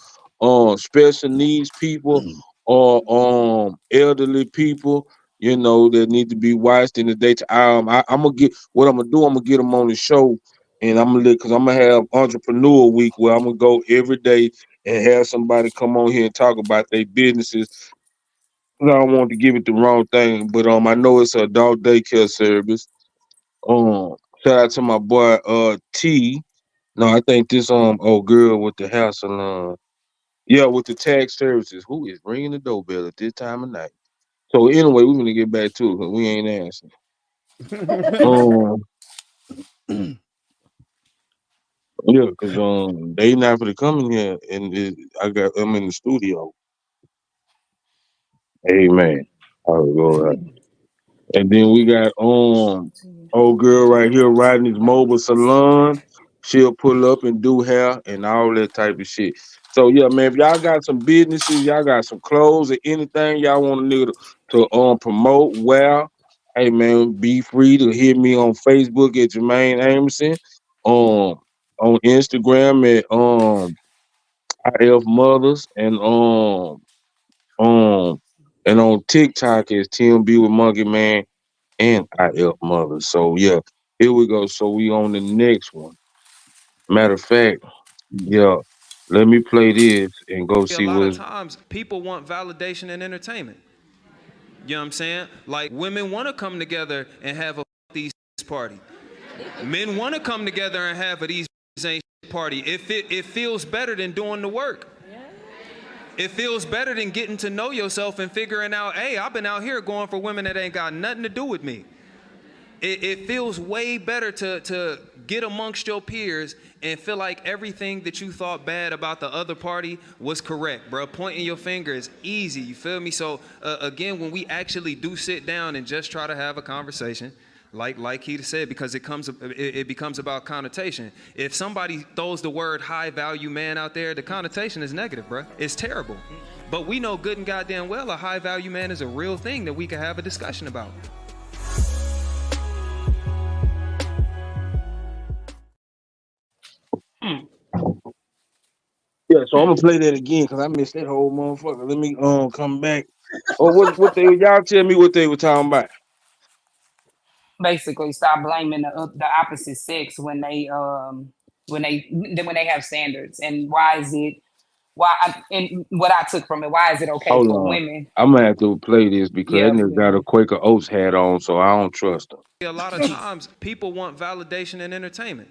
special needs people or elderly people. you know, that need to be watched in the daytime. I'm gonna get what I'm gonna do. I'm gonna get them on the show, and I'm gonna because I'm gonna have Entrepreneur Week where I'm gonna go every day and have somebody come on here and talk about their businesses. I don't want to give it the wrong thing, but I know it's an adult daycare service. Shout out to my boy T. No, I think this old girl with the hair salon. Yeah, with the tax services. Who is ringing the doorbell at this time of night? So anyway, we're gonna get back to it because we ain't answering. Yeah, because they not for to come in here and I'm in the studio. Amen. Oh Lord. And then we got old girl right here riding his mobile salon. She'll pull up and do hair and all that type of shit. So yeah, man, if y'all got some businesses, y'all got some clothes or anything y'all want a nigga to promote, wear, hey man, be free to hit me on Facebook at Jermaine Amerson, on Instagram at IF Mothers and on TikTok as TMB with Monkey Man and IF Mothers. So yeah, here we go. So we on the next one. Matter of fact, yeah, let me play this and go see A lot of what's times people want validation and entertainment. You know what I'm saying? Like women want to come together and have a these party. Men want to come together and have a these ain't party. It feels better than doing the work. It feels better than getting to know yourself and figuring out, hey, I've been out here going for women that ain't got nothing to do with me. It feels way better to get amongst your peers and feel like everything that you thought bad about the other party was correct, bro. Pointing your finger is easy, you feel me? So again, when we actually do sit down and just try to have a conversation, like he said, because it becomes about connotation. If somebody throws the word high value man out there, the connotation is negative, bro. It's terrible. But we know good and goddamn well a high value man is a real thing that we can have a discussion about. yeah. So I'm gonna play that again because I missed that whole motherfucker. Let me come back. Oh, what they y'all tell me what they were talking about? Basically, stop blaming the opposite sex when they have standards. And why is it? And what I took from it, why is it okay Hold for on. women? I'm gonna have to play this because Yeah, that nigga got a Quaker Oats hat on, so I don't trust him. A lot of times people want validation and entertainment.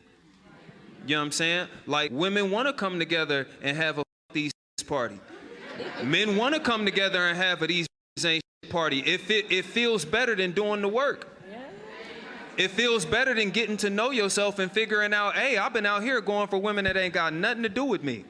You know what I'm saying? Like women want to come together and have a these party. Men want to come together and have a these ain't party. It feels better than doing the work. It feels better than getting to know yourself and figuring out, hey, I've been out here going for women that ain't got nothing to do with me.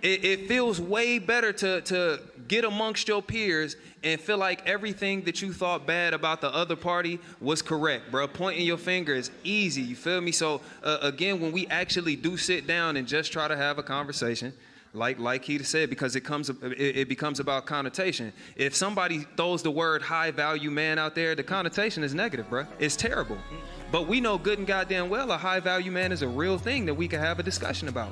It feels way better to get amongst your peers and feel like everything that you thought bad about the other party was correct, bro. Pointing your finger is easy, you feel me? So again, when we actually do sit down and just try to have a conversation, like he said, because it becomes about connotation. If somebody throws the word high value man out there, the connotation is negative, bro. It's terrible. But we know good and goddamn well a high value man is a real thing that we can have a discussion about.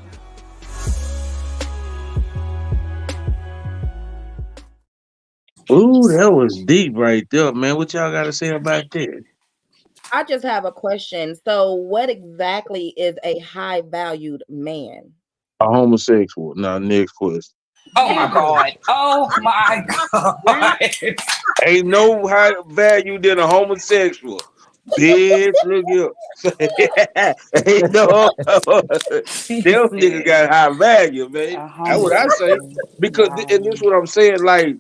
Ooh, that was deep right there, man. What y'all got to say about that? I just have a question. So, what exactly is a high valued man? A homosexual. Now, next question. Oh my God. Oh my God. Ain't no high value than a homosexual. Bitch, look here. Ain't no them niggas got high value, man. That's what I say. Because and this what I'm saying, like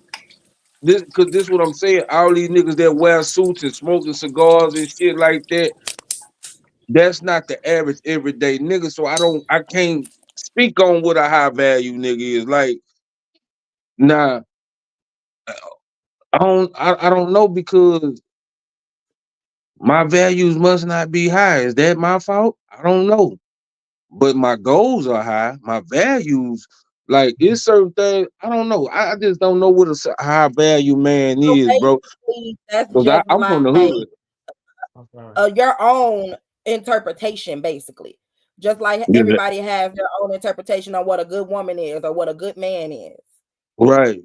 this because this what I'm saying. All these niggas that wear suits and smoking cigars and shit like that, that's not the average everyday nigga. So I can't speak on what a high value nigga is. Like, nah, I don't know because my values must not be high. Is that my fault? I don't know. But my goals are high. My values, like it's certain things. I don't know. I just don't know what a high value man So is, bro. basically, that's Because just I'm from the hood. your own interpretation, basically. Just like Yeah, everybody has their own interpretation on what a good woman is or what a good man is. right.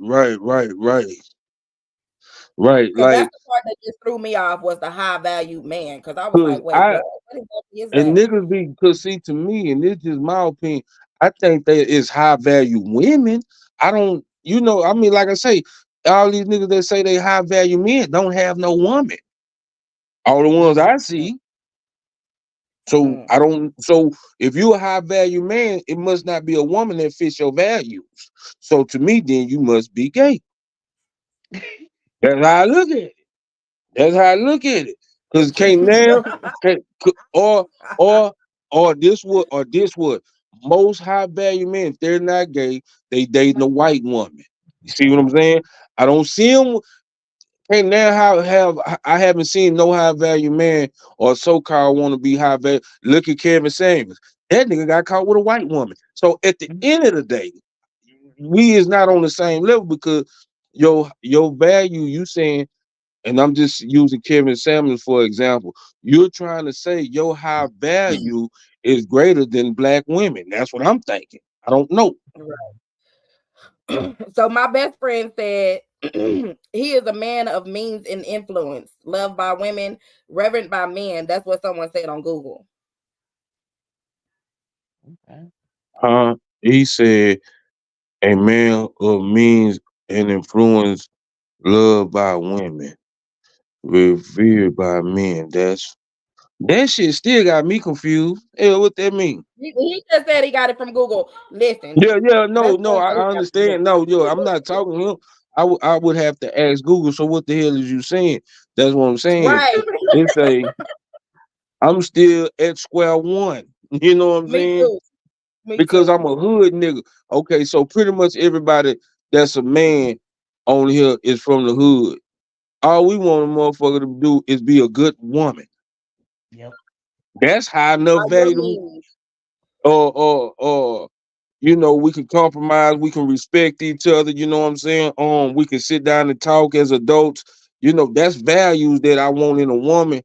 Right, Because that's like, the part that just threw me off was the high value man. Because I was like, wait, I what exactly is and that? niggas be, cause see, to me, and this is my opinion, I think that is high value women. I don't, I mean, like I say, all these niggas that say they high value men don't have no woman. All the ones I see. So I don't. So if you a high value man, it must not be a woman that fits your values. So to me, then you must be gay. That's how I look at it. That's how I look at it. Cause can't now, can't, or or or this would most high value men, if they're not gay, they dating a white woman. You see what I'm saying? I don't see them. Hey, now I haven't seen no high value man or so called want to be high value. Look at Kevin Samuels. That nigga got caught with a white woman. So at the end of the day, we is not on the same level because your value, you saying, and I'm just using Kevin Samuels for example. You're trying to say your high value is greater than black women. That's what I'm thinking. I don't know. Right. So my best friend said he is a man of means and influence, loved by women, revered by men. That's what someone said on Google. Okay. He said a man of means and influence, loved by women, revered by men. That shit still got me confused. Hell, what that mean? He just said he got it from Google. Listen. Yeah, no, Let's no, I understand. No, I'm not talking to him. I would have to ask Google. So what the hell is you saying? That's what I'm saying. Right. It's I'm still at square one. You know what I'm Me saying? too. Me Because too. I'm a hood nigga. Okay, so pretty much everybody that's a man on here is from the hood. All we want a motherfucker to do is be a good woman. Yep. That's high enough By your value to me. means. Or we can compromise, we can respect each other, you know what I'm saying? We can sit down and talk as adults. That's values that I want in a woman.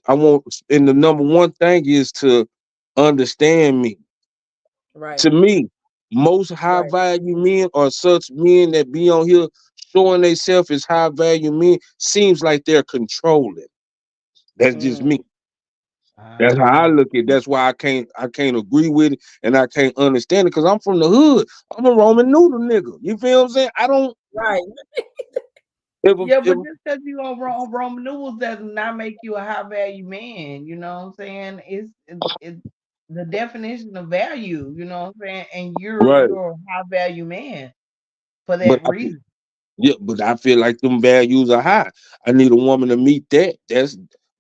And the number one thing is to understand me. Right. To me, most high value men are such men that be on here showing themselves as high value men, seems like they're controlling. That's just me. That's how I look at it. That's why I can't agree with it and I can't understand it because I'm from the hood. I'm a Roman noodle nigga. You feel what I'm saying? I don't. Right. Yeah, but just because you on Roman noodles does not make you a high value man. You know what I'm saying? It's the definition of value. You know what I'm saying? And you're Right. a high value man for But that reason. but I feel like them values are high. I need a woman to meet that.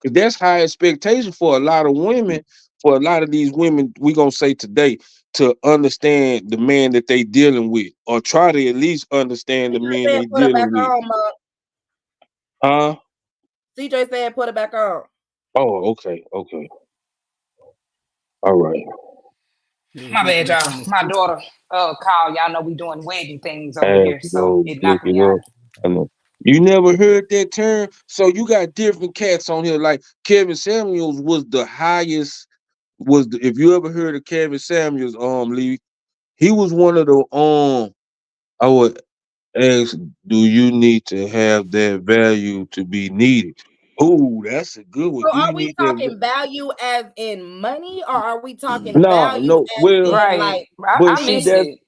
That's high expectation for a lot of women. For a lot of these women, we gonna say today, to understand the man that they dealing with, or try to at least understand the CJ man said they put it back dealing with. on, Mom. Huh? CJ said put it back on. Oh, okay. All right. My bad, y'all. My daughter called. Y'all know we doing wedding things over As here, so go it pick knocked it me out. up. I know. You never heard that term? So you got different cats on here. Like Kevin Samuels was the highest. If you ever heard of Kevin Samuels, Lee, he was one of the I would ask, do you need to have that value to be needed? Oh, that's a good one. So Do are you we need that? talking value as in money, or are we talking No, value no. as Well, in Right. like but I see missed things that. it.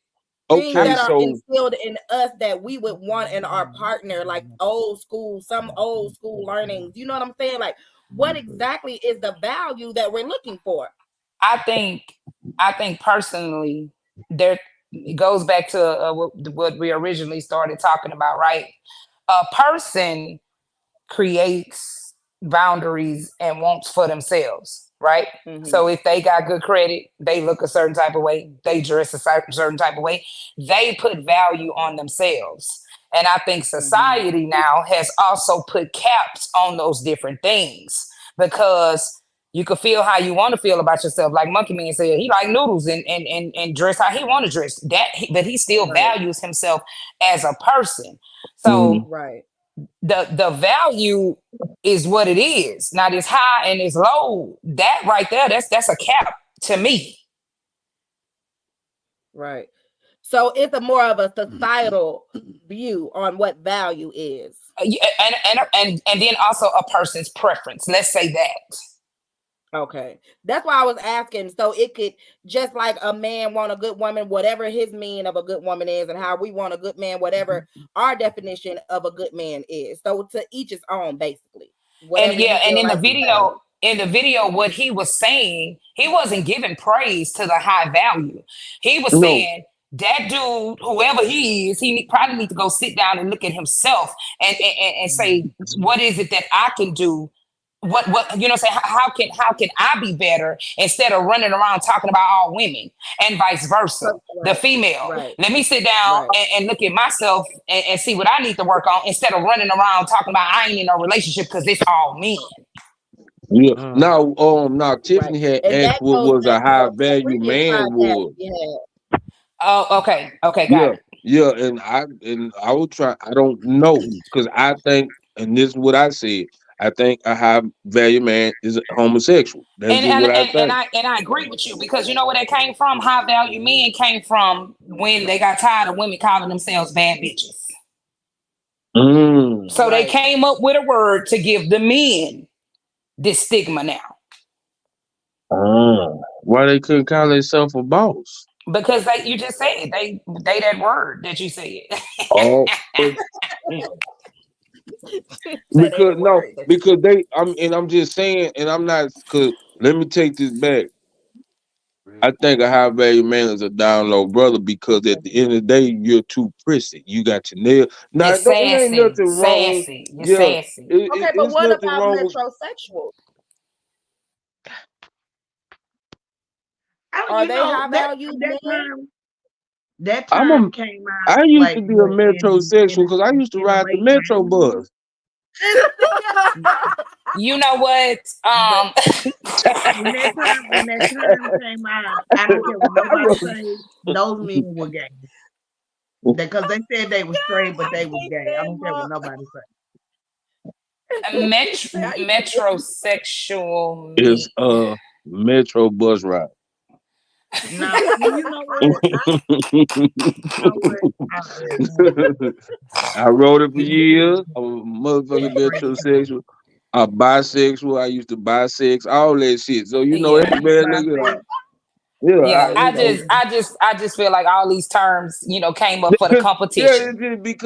things Okay, that are so instilled in us that we would want in our partner, like some old school learnings? You know what I'm saying? Like, what exactly is the value that we're looking for? I think personally, there it goes back to what we originally started talking about, right? A person creates boundaries and wants for themselves, right? So if they got good credit, they look a certain type of way, they dress a certain type of way, they put value on themselves. And I think society now has also put caps on those different things because you can feel how you want to feel about yourself. Like Monkey Man said, he like noodles and dress how he want to dress. But he still values himself as a person. So Right. the value is what it is. Now this high and this low, that right there, that's a cap to me. Right. So it's a more of a societal view on what value is. and then also a person's preference. Let's say that. Okay, that's why I was asking. So it could, just like a man want a good woman, whatever his mean of a good woman is, and how we want a good man, whatever our definition of a good man is. So to each his own, basically. And Whatever you and feel in like the video, what he was saying, he wasn't giving praise to the high value. He was saying that dude, whoever he is, he probably need to go sit down and look at himself and say, what is it that I can do? What say, how can I be better, instead of running around talking about all women, and vice versa. The female, let me sit down and look at myself and see what I need to work on, instead of running around talking about I ain't in no relationship because it's all men. Yeah. Now Tiffany had asked what was a high value man was. Oh, okay, got it. Yeah, and I will try. I don't know, because I think, and this is what I said. I think a high value man is homosexual. That's just what I think. And I agree with you, because you know where that came from. High value men came from when they got tired of women calling themselves bad bitches. So they came up with a word to give the men this stigma now. Why they couldn't call themselves a boss? Because you just said they that word that you said. Because I'm just saying, and I'm not, because let me take this back. I think a high value man is a down low brother, because at the end of the day, you're too prissy. You got your nail. Now, it ain't nothing wrong. You're sassy. Okay, but what about metrosexual? Are they high value men? That term came out. I used to be a metrosexual, because I used to ride the metro bus. You know what? When that term came out, I don't care what nobody say, those men were gay. Because they said they were straight, but they were gay. I don't care what nobody say. Metrosexual is a metro bus ride. No, you know what? I rode it for years. I was a motherfucking metrosexual. A bisexual. I used to bisex, all that shit. So every bad nigga. I just feel like all these terms, came up for the competition. But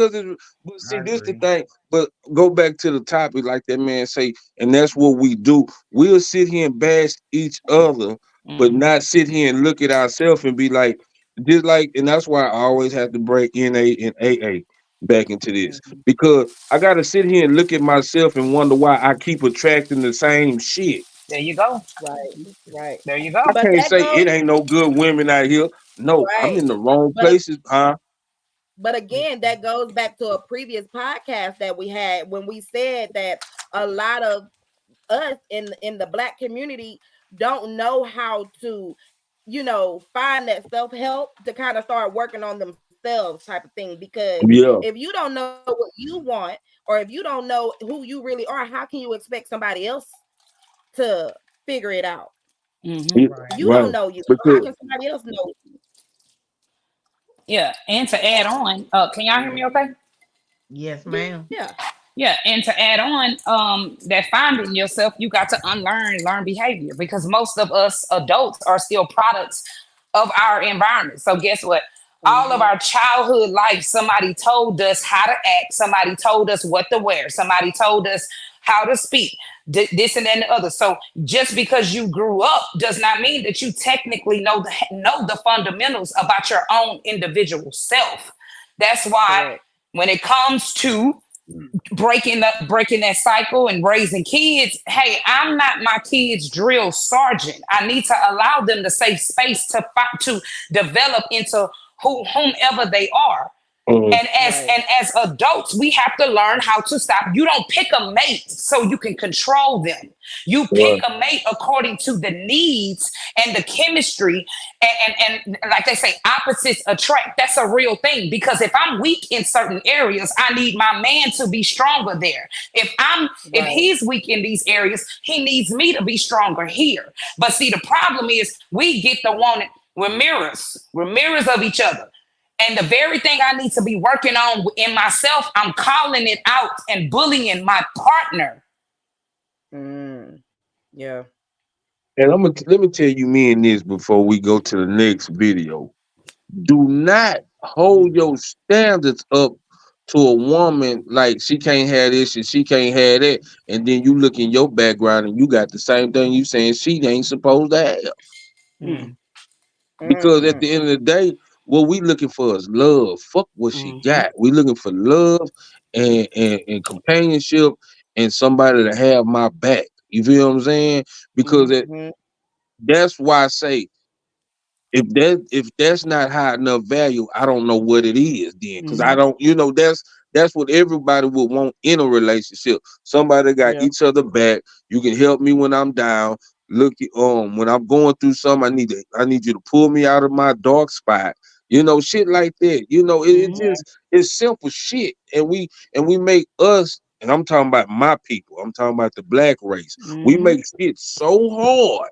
see, this the thing. But go back to the topic, like that man say, and that's what we do. We'll sit here and bash each other, but not sit here and look at ourselves and be like, just like, and that's why I always have to break NA and AA back into this, because I got to sit here and look at myself and wonder why I keep attracting the same shit. There you go. Right. There you go. I can't say it ain't no good women out here. No, I'm in the wrong places, huh? But again, that goes back to a previous podcast that we had when we said that a lot of us in the Black community don't know how to, find that self-help to kind of start working on themselves type of thing. Because if you don't know what you want, or if you don't know who you really are, how can you expect somebody else to figure it out? You don't know you. How can somebody else know you? Yeah, and to add on, can y'all hear me okay? Yes, ma'am. Yeah, and to add on, that finding yourself, you got to learn behavior, because most of us adults are still products of our environment. So guess what? All of our childhood life, somebody told us how to act. Somebody told us what to wear. Somebody told us how to speak, this and that and the other. So just because you grew up does not mean that you technically know the fundamentals about your own individual self. That's why when it comes to breaking that cycle and raising kids, hey, I'm not my kids' drill sergeant. I need to allow them the safe space to develop into whomever they are. And as adults, we have to learn how to stop. You don't pick a mate so you can control them. You pick a mate according to the needs and the chemistry. And like they say, opposites attract. That's a real thing. Because if I'm weak in certain areas, I need my man to be stronger there. If he's weak in these areas, he needs me to be stronger here. But see, the problem is we get the one. We're mirrors. We're mirrors of each other. And the very thing I need to be working on in myself, I'm calling it out and bullying my partner. Yeah. And let me tell you men this before we go to the next video. Do not hold your standards up to a woman like she can't have this and she can't have that, and then you look in your background and you got the same thing you saying she ain't supposed to have. Because at the end of the day, what we looking for is love. Fuck what she got. We looking for love and companionship and somebody to have my back. You feel what I'm saying? Because that's why I say if that's not high enough value, I don't know what it is then. Because I don't, that's what everybody would want in a relationship. Somebody got each other back. You can help me when I'm down. Look, when I'm going through something, I need you to pull me out of my dark spot. Shit like that. It's simple shit. And we make us, and I'm talking about my people. I'm talking about the black race. We make shit so hard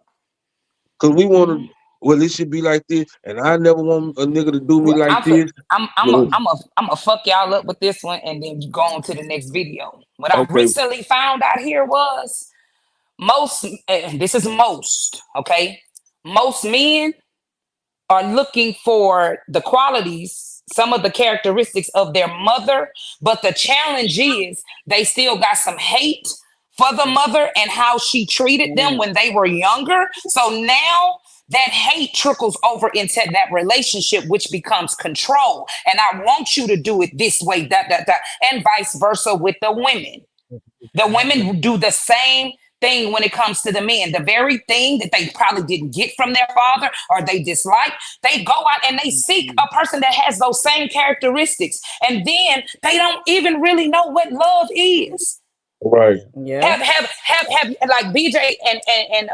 because we want to. Well, it should be like this, and I never want a nigga to do me like this. I'm gonna fuck y'all up with this one, and then go on to the next video. What I recently found out here was most. This is most, okay. Most men are looking for the qualities, some of the characteristics of their mother, but the challenge is they still got some hate for the mother and how she treated them when they were younger. So now that hate trickles over into that relationship, which becomes control. And I want you to do it this way, and vice versa with the women. The women do the same thing when it comes to the men. The very thing that they probably didn't get from their father or they dislike, they go out and they seek a person that has those same characteristics. And then they don't even really know what love is. Right. Yeah. Have like BJ and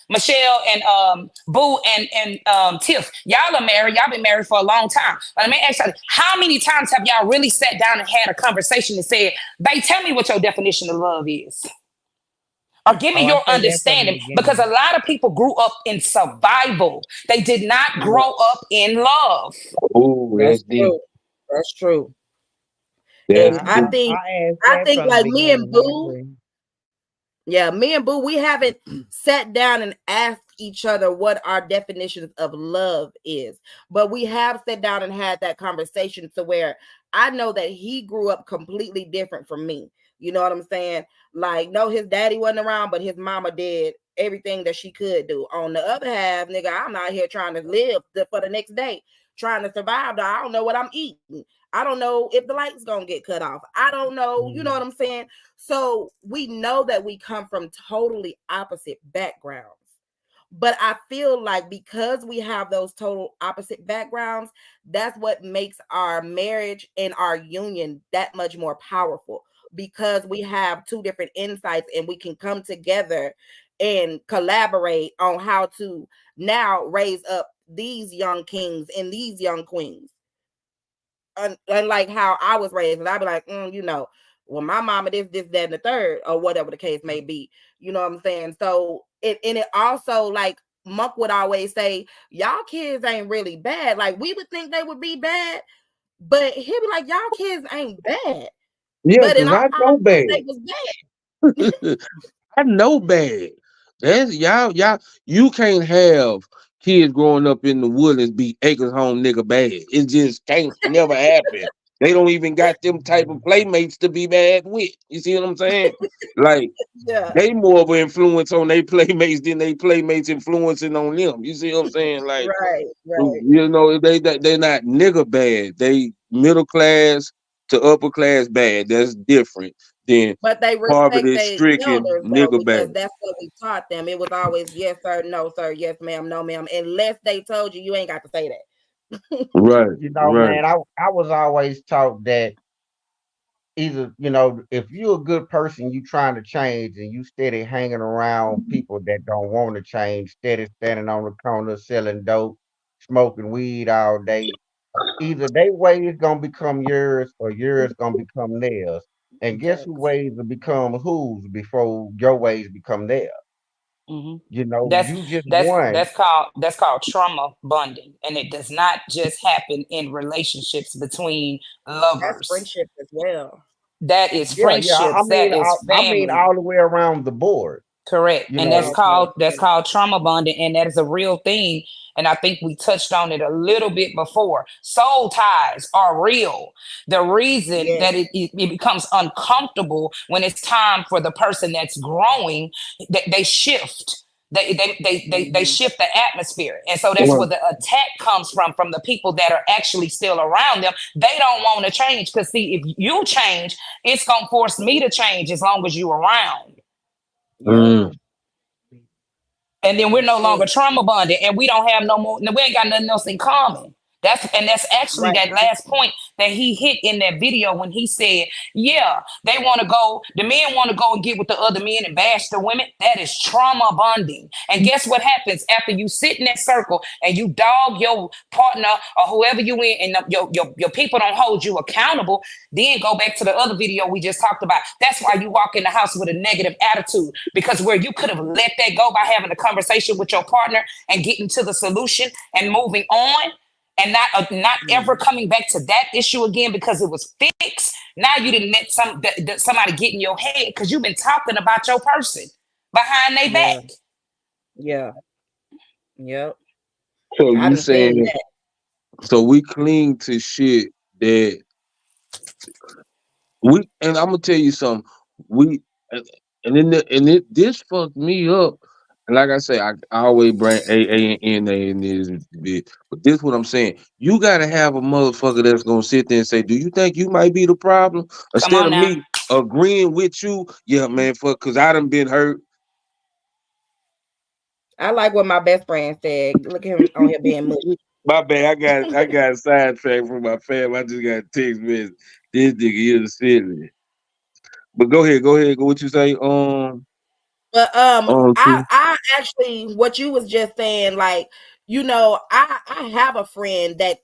Michelle and Boo and Tiff. Y'all are married. Y'all been married for a long time. But let me ask you, how many times have y'all really sat down and had a conversation and said, "Babe, tell me what your definition of love is"? Or give me your understanding, because a lot of people grew up in survival. They did not grow up in love. Oh, that's true. That's true. And I think like me and Boo, me and Boo, we haven't sat down and asked each other what our definitions of love is, but we have sat down and had that conversation to where I know that he grew up completely different from me. You know what I'm saying? Like, no, his daddy wasn't around, but his mama did everything that she could do. On the other half, nigga, I'm out here trying to live for the next day, trying to survive. I don't know what I'm eating. I don't know if the light's gonna get cut off. I don't know, you know what I'm saying? So we know that we come from totally opposite backgrounds. But I feel like because we have those total opposite backgrounds, that's what makes our marriage and our union that much more powerful, because we have two different insights and we can come together and collaborate on how to now raise up these young kings and these young queens. Unlike how I was raised, and I'd be like, well, my mama this, that, and the third, or whatever the case may be. You know what I'm saying? So it also, like Monk would always say, y'all kids ain't really bad. Like, we would think they would be bad, but he'd be like, y'all kids ain't bad. Yeah, because I know bad. They was bad. I know bad. That's y'all. You can't have kids growing up in the woodlands be acres home nigga bad. It just can't never happen. They don't even got them type of playmates to be bad with. You see what I'm saying? Like, they more of an influence on their playmates than they playmates influencing on them. You see what I'm saying? Like, right. They're not nigga bad. They middle class to upper class bad. That's different than but they respect their elders though, because that's what we taught them. It was always yes sir, no sir, yes ma'am, no ma'am, unless they told you ain't got to say that. Right. Man, I was always taught that either, if you're a good person, you trying to change, and you steady hanging around people that don't want to change, steady standing on the corner selling dope, smoking weed all day, either their way is gonna become yours or yours gonna become theirs. And guess who ways will become whose before your ways become theirs? You know, That's you just that's won. that's called trauma bonding, and it does not just happen in relationships between That's lovers. friendship as well. That is Yeah, yeah. friendships. That is I mean family. all the way around the board. Correct. You And know, that's called trauma bonding, and that is a real thing. And I think we touched on it a little bit before. Soul ties are real. The reason Yes. that it becomes uncomfortable when it's time for the person that's growing, they shift. They shift the atmosphere. And so that's where Well, the attack comes from the people that are actually still around them. They don't want to change. Because see, if you change, it's gonna force me to change as long as you're around. Yep. And then we're That's no true. longer trauma bonded, and we don't have no more. We ain't got nothing else in common. That's actually Right. that last point that he hit in that video when he said, "Yeah, they want to go. The men want to go and get with the other men and bash the women. That is trauma bonding." And guess what happens after you sit in that circle and you dog your partner or whoever you in, and your people don't hold you accountable? Then go back to the other video we just talked about. That's why you walk in the house with a negative attitude, because where you could have let that go by having a conversation with your partner and getting to the solution and moving on, and not ever coming back to that issue again because it was fixed. Now you didn't let somebody get in your head because you've been talking about your person behind their Yeah. back. Yeah. Yep. so I you done seen saying that. so we cling to shit that and I'm gonna tell you something. We and then this fucked me up. And like I say, I always bring AA and NA in this bit. But this what I'm saying. You gotta have a motherfucker that's gonna sit there and say, "Do you think you might be the problem?" Come Instead on of now. me agreeing with you, yeah, man, fuck, cause I done been hurt. I like what my best friend said. Look at him on here being mushy. My bad, I got sidetracked from my fam. I just got a text message. This nigga is silly. But go ahead, go what you say, But T. I actually what you was just saying, like, I have a friend that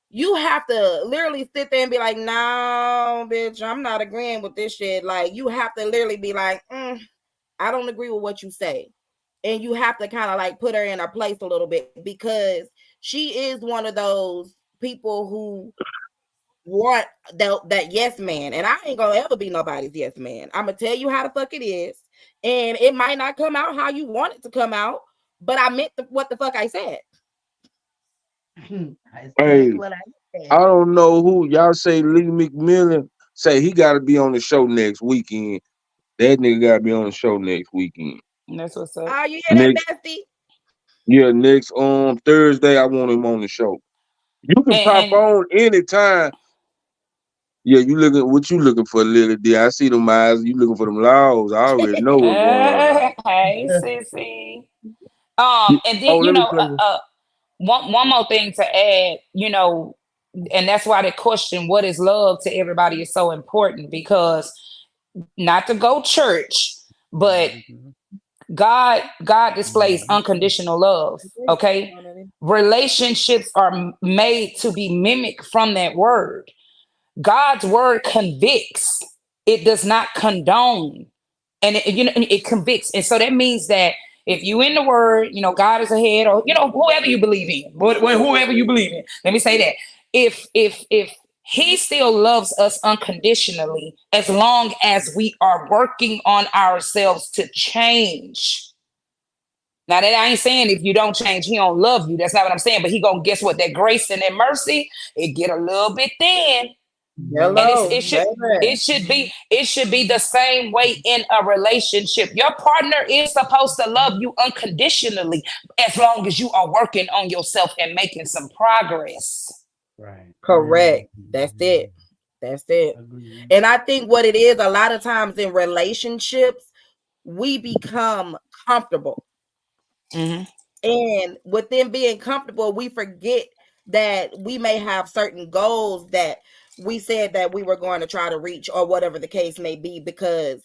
you have to literally sit there and be like, no, bitch, I'm not agreeing with this shit. Like, you have to literally be like, I don't agree with what you say. And you have to kind of like put her in her place a little bit, because she is one of those people who want that yes man. And I ain't gonna ever be nobody's yes man. I'm gonna tell you how the fuck it is. And it might not come out how you want it to come out, but I meant what the fuck I said. I Hey, said what I I said. don't know who y'all say Lee McMillan say he gotta be on the show next weekend. That nigga gotta be on the show next weekend. That's what's up. Oh, you hear that, Next Bestie? yeah, next Thursday I want him on the show. You can pop And on anytime. Yeah, you looking what you looking for, Lily D? I see them eyes. You looking for them laws. I already know what's going on. hey, sissy. And then Oh, let me play this. one more thing to add, and that's why the question, what is love to everybody, is so important, because not to go church, but God displays unconditional love. Okay. Relationships are made to be mimicked from that word. God's word convicts. It does not condone. And it convicts. And so that means that if you in the word, God is ahead, or whoever you believe in, whoever you believe in. Let me say that. If he still loves us unconditionally, as long as we are working on ourselves to change. Now that I ain't saying if you don't change, he don't love you. That's not what I'm saying. But he gonna, guess what? That grace and that mercy, it get a little bit thin. And Hello, it should be the same way in a relationship. Your partner is supposed to love you unconditionally, as long as you are working on yourself and making some progress. Right. correct. That's it. That's it. And I think what it is, a lot of times in relationships, we become comfortable. And within being comfortable, we forget that we may have certain goals that we said that we were going to try to reach, or whatever the case may be. Because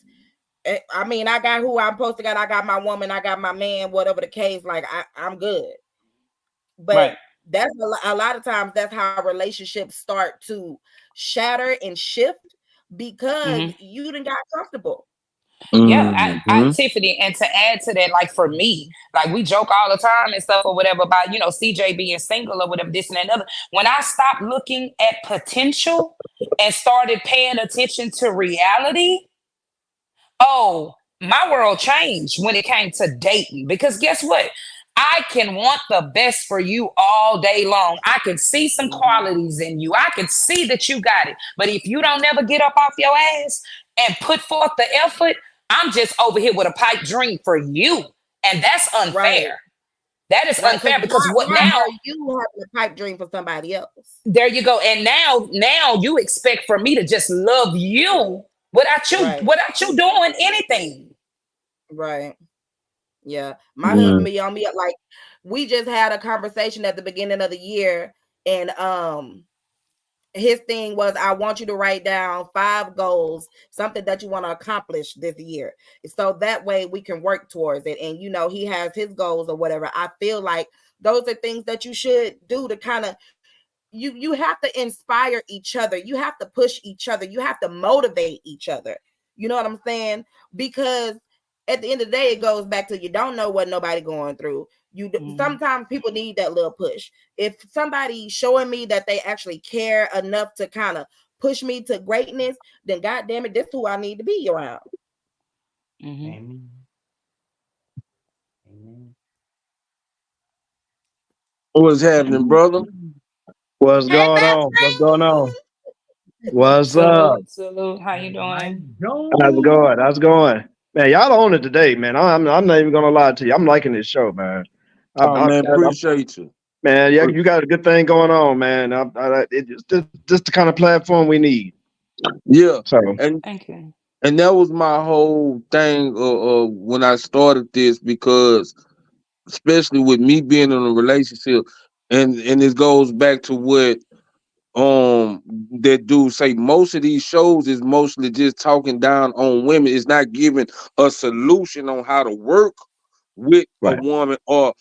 I mean, I got who I'm supposed to got. I got my woman, I got my man, whatever the case. Like, I'm good. But Right. that's a lot of times that's how relationships start to shatter and shift, because you done got comfortable. Yeah, Tiffany, and to add to that, like for me, like we joke all the time and stuff or whatever about, you know, CJ being single or whatever, this and that and other. When I stopped looking at potential and started paying attention to reality, oh, my world changed when it came to dating. Because guess what? I can want the best for you all day long. I can see some qualities in you. I can see that you got it. But if you don't never get up off your ass and put forth the effort, I'm just over here with a pipe dream for you. And that's unfair. Right. That is unfair because what why now? are you having a pipe dream for somebody else? There you go. And now you expect for me to just love you without you doing anything. Right. Yeah. My husband be on me like we just had a conversation at the beginning of the year, and his thing was, I want you to write down 5 goals, something that you want to accomplish this year. So that way we can work towards it. And, you know, he has his goals or whatever. I feel like those are things that you should do to kind of, you have to inspire each other. You have to push each other. You have to motivate each other. You know what I'm saying? Because at the end of the day, it goes back to you don't know what nobody going through. Sometimes people need that little push. If somebody showing me that they actually care enough to kind of push me to greatness, then God damn it, this is who I need to be around. Amen. Amen. What's happening, brother? What's going on? What's going on? What's up? Salute. How you doing? How's it going? How's it going? Man, y'all on it today, man. I'm not even gonna lie to you. I'm liking this show, man. Man, appreciate you. Man, yeah, you got a good thing going on, man. It's just the kind of platform we need. Yeah. So and thank you. And that was my whole thing when I started this, because especially with me being in a relationship, and this goes back to what that dude say, most of these shows is mostly just talking down on women. It's not giving a solution on how to work with a woman or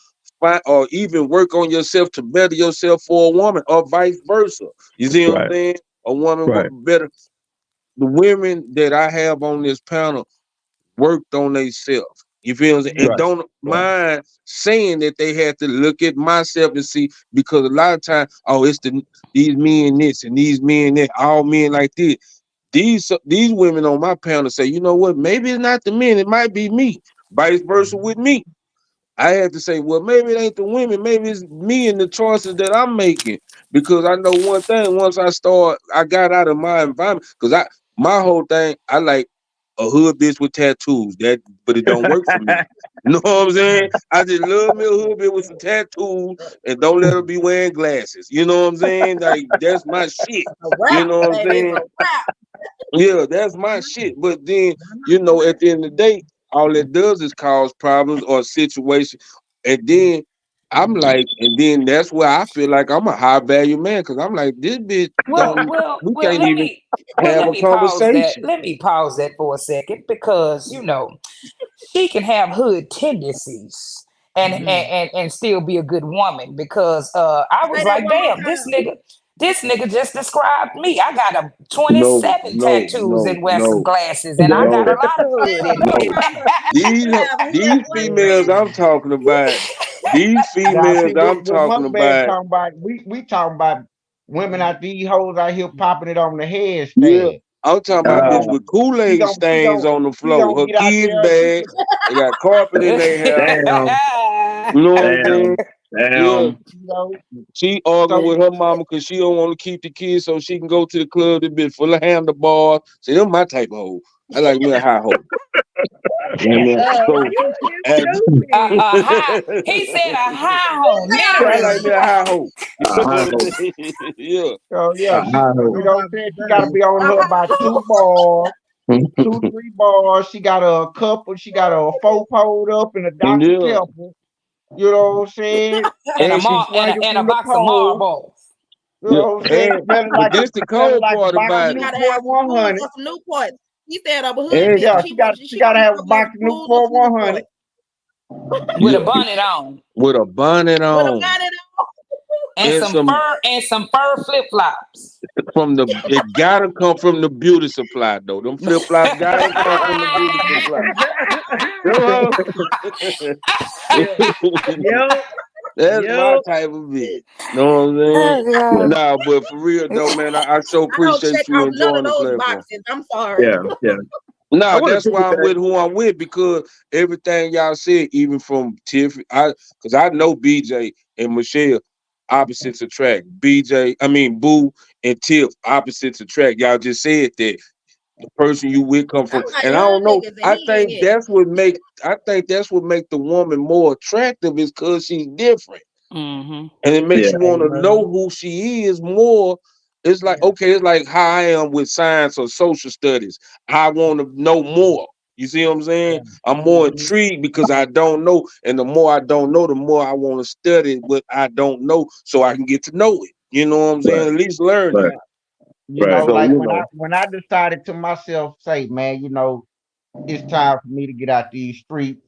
even work on yourself to better yourself for a woman, or vice versa. You see what I'm saying? A woman will better. The women that I have on this panel worked on themselves. You feel me? And don't mind saying that they had to look at myself and see, because a lot of times, it's these men this and these men that, all men like this. These women on my panel say, you know what? Maybe it's not the men, it might be me. Vice versa with me. I had to say, well, maybe it ain't the women, maybe it's me and the choices that I'm making. Because I know one thing, once I got out of my environment, because my whole thing, I like a hood bitch with tattoos, but it don't work for me. You know what I'm saying? I just love me a hood bitch with some tattoos, and don't let her be wearing glasses. You know what I'm saying? Like, that's my shit. You know what I'm saying? Yeah, that's my shit. But then, you know, at the end of the day, all it does is cause problems or situations. And then I'm like, and then that's where I feel like I'm a high value man, because I'm like, this bitch, we can't even have a conversation. Let me pause that for a second, because, you know, she can have hood tendencies and still be a good woman, because I was like, damn, this nigga just described me. I got a 27 tattoos and wear some glasses, and I got a lot of hood in me. These females I'm talking about, we talking about women out these hoes out here popping it on the headstand. Yeah, I'm talking about bitch with Kool-Aid stains on the floor. Her kids bad. They got carpet in their hair. Damn. You know what I'm saying? Damn. Yeah. She arguing with her mama because she don't want to keep the kids so she can go to the club. That bitch full of handlebars. See, them my type of hoe. I like me a high hoe. He said a high hoe. I like me a high hoe. Yeah. So yeah, you know, she gotta be on her about 2 bars, 2-3 bars. She got a couple. She got a 4 pulled up and a Dr. Pepper. You know what I'm saying? And a box of marbles. You know what I'm saying? But this the cold part about it. Gotta have some Newport. He said I'm a hood. Yeah, she gotta have a box of Newport 100. With a bonnet on. With a bonnet on. And some fur flip flops. It gotta come from the beauty supply though. Them flip flops gotta come from the beauty supply. That's my type of bitch. Know what I'm saying? Nah, but for real though, man, I so appreciate you enjoying the platform. Boxes. I'm sorry. Yeah. No, that's why I'm with who I'm with, because everything y'all said, even from Tiff, because I know BJ and Michelle opposites attract. Boo and Tiff opposites attract. Y'all just said that the person you with come from, and I don't know. I think that's what make the woman more attractive, is because she's different, and it makes you want to know who she is more. It's like, okay, it's like how I am with science or social studies. I want to know more. You see what I'm saying? I'm more intrigued because I don't know. And the more I don't know, the more I want to study what I don't know so I can get to know it. You know what I'm saying? At least learn it. You know, So, like when I decided to myself, say, man, you know, it's time for me to get out these streets,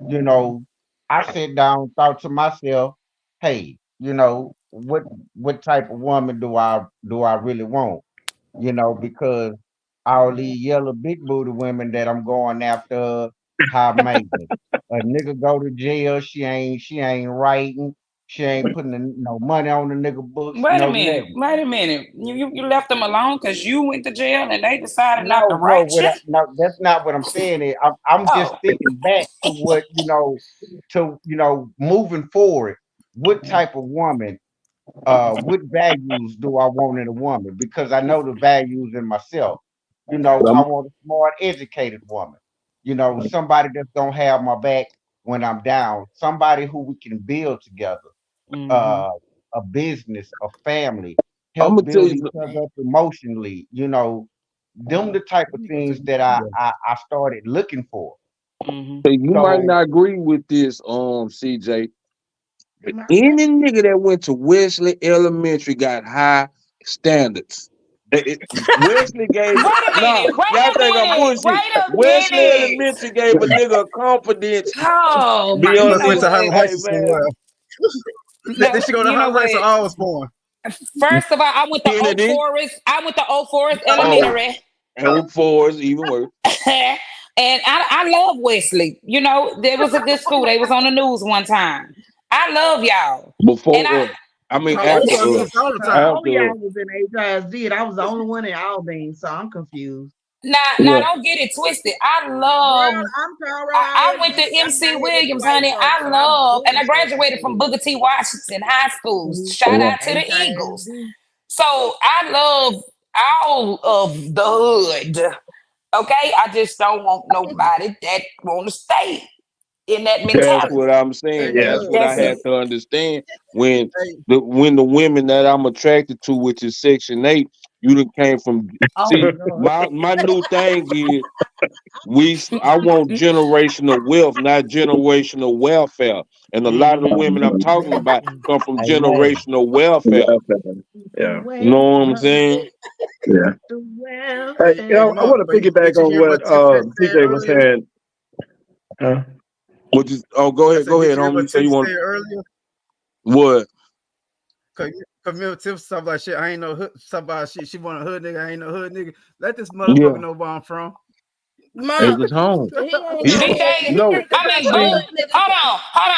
you know, I sat down and thought to myself, hey, you know, what type of woman do I really want? You know, because all these yellow big booty women that I'm going after, high maintenance. A nigga go to jail, she ain't writing, she ain't putting no money on the nigga books, Wait a no minute. nothing. Wait a minute. You left them alone because you went to jail and they decided not to No, write shit? no, that's not what I'm saying. I'm just thinking back to what, moving forward, what type of woman, what values do I want in a woman? Because I know the values in myself. You know, I want a smart, educated woman. You know, somebody that's gonna have my back when I'm down. Somebody who we can build together. A business, a family, I'm help gonna tell build you each other up emotionally. You know, them the type of things that I started looking for. So you might So not agree with this, CJ. But any nigga that went to Wesley Elementary got high standards. Wesley gave y'all think I'm bullshit. Wesley Elementary gave a nigga a confidence. Oh my! You Beyond went to hey, high school man. somewhere. They should go to high school I was born. First of all, I went to Oak Forest. I went to Oak Forest Elementary. Oak Forest, even worse. And I love Wesley. You know, there was a good school. They was on the news one time. I love y'all. Before and after all y'all was in HISD. I was the only one in Albany, so I'm confused. Now don't get it twisted. I love. I went to MC Williams, honey. I love, and I graduated from Booker T. Washington High School. Shout out to the Eagles. So I love all of the hood. Okay, I just don't want nobody that want to stay in that mentality. That's what I'm saying. That's what I had to understand when the women that I'm attracted to, which is Section 8, you done came from. See, my new thing is I want generational wealth, not generational welfare. And a lot of the women I'm talking about come from generational welfare. Yeah. You know what I'm saying? Yeah. Hey, I want to piggyback on what PJ was saying. Go ahead, homie. You say you want earlier. What? Cause Tiff stuff like shit. I ain't no hood. Somebody shit. She want a hood nigga. I ain't no hood nigga. Let this motherfucker know where I'm from. It was home. Hold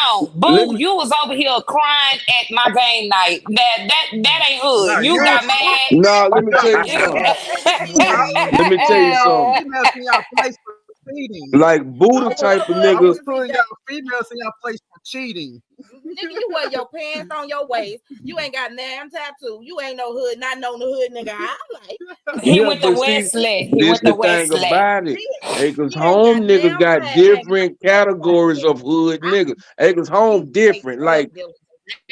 on. Boo, you was over here crying at my game night. That ain't hood. You got mad. No, let me tell you something. Let me tell you something. Like Buddha type of nigga. I was pulling y'all females in y'all place for cheating. Nigga, you wear your pants on your waist. You ain't got damn tattoo. You ain't no hood, not know the hood nigga. I like. He went to Wesley. He went to Wesley. Thing about it. Acres home niggas got different categories of hood niggas. Acres home different. Like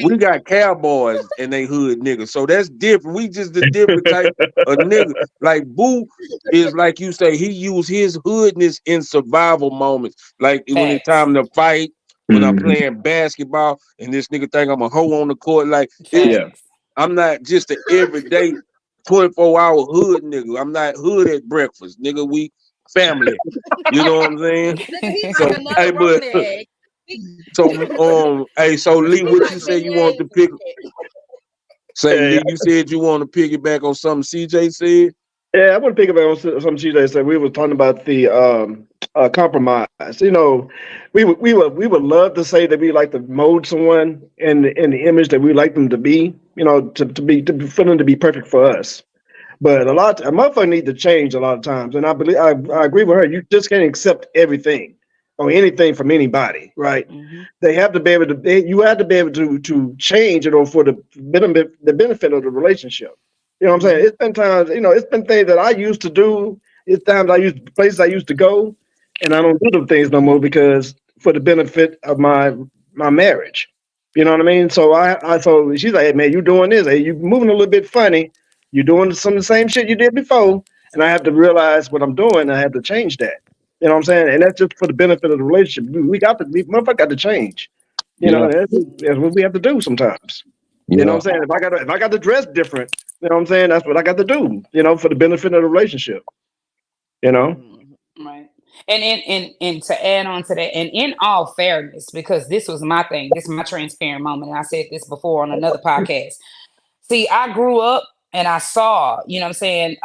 we got cowboys and they hood niggas. So that's different. We just the different type of nigga. Like Boo is like you say, he used his hoodness in survival moments. Like when it's time to fight. When I'm playing basketball and this nigga think I'm a hoe on the court, like I'm not just an everyday 24-hour hood nigga. I'm not hood at breakfast, nigga. We family. You know what I'm saying? So, so Lee, what you say you want to pick? Say, Lee, you said you want to piggyback on something CJ said. Yeah, I want to pick up on some CJ said. We were talking about the compromise. We would love to say that we like to mold someone in the image that we like them to be. For them to be perfect for us. But a motherfucker need to change a lot of times, and I agree with her. You just can't accept everything or anything from anybody, right? They have to be able to. You have to be able to change it or for the benefit of the relationship. You know what I'm saying? It's been times, it's been things that I used to do. It's times places I used to go, and I don't do them things no more because for the benefit of my marriage. You know what I mean? So I told she's like, hey man, you doing this? Hey, you moving a little bit funny. You're doing some of the same shit you did before, and I have to realize what I'm doing. I have to change that. You know what I'm saying? And that's just for the benefit of the relationship. Motherfucker got to change. That's what we have to do sometimes. You know what I'm saying? If I got to dress different, you know what I'm saying? That's what I got to do. For the benefit of the relationship. Right. And to add on to that, and in all fairness, because this was my thing, this is my transparent moment. And I said this before on another podcast. See, I grew up and I saw, you know what I'm saying?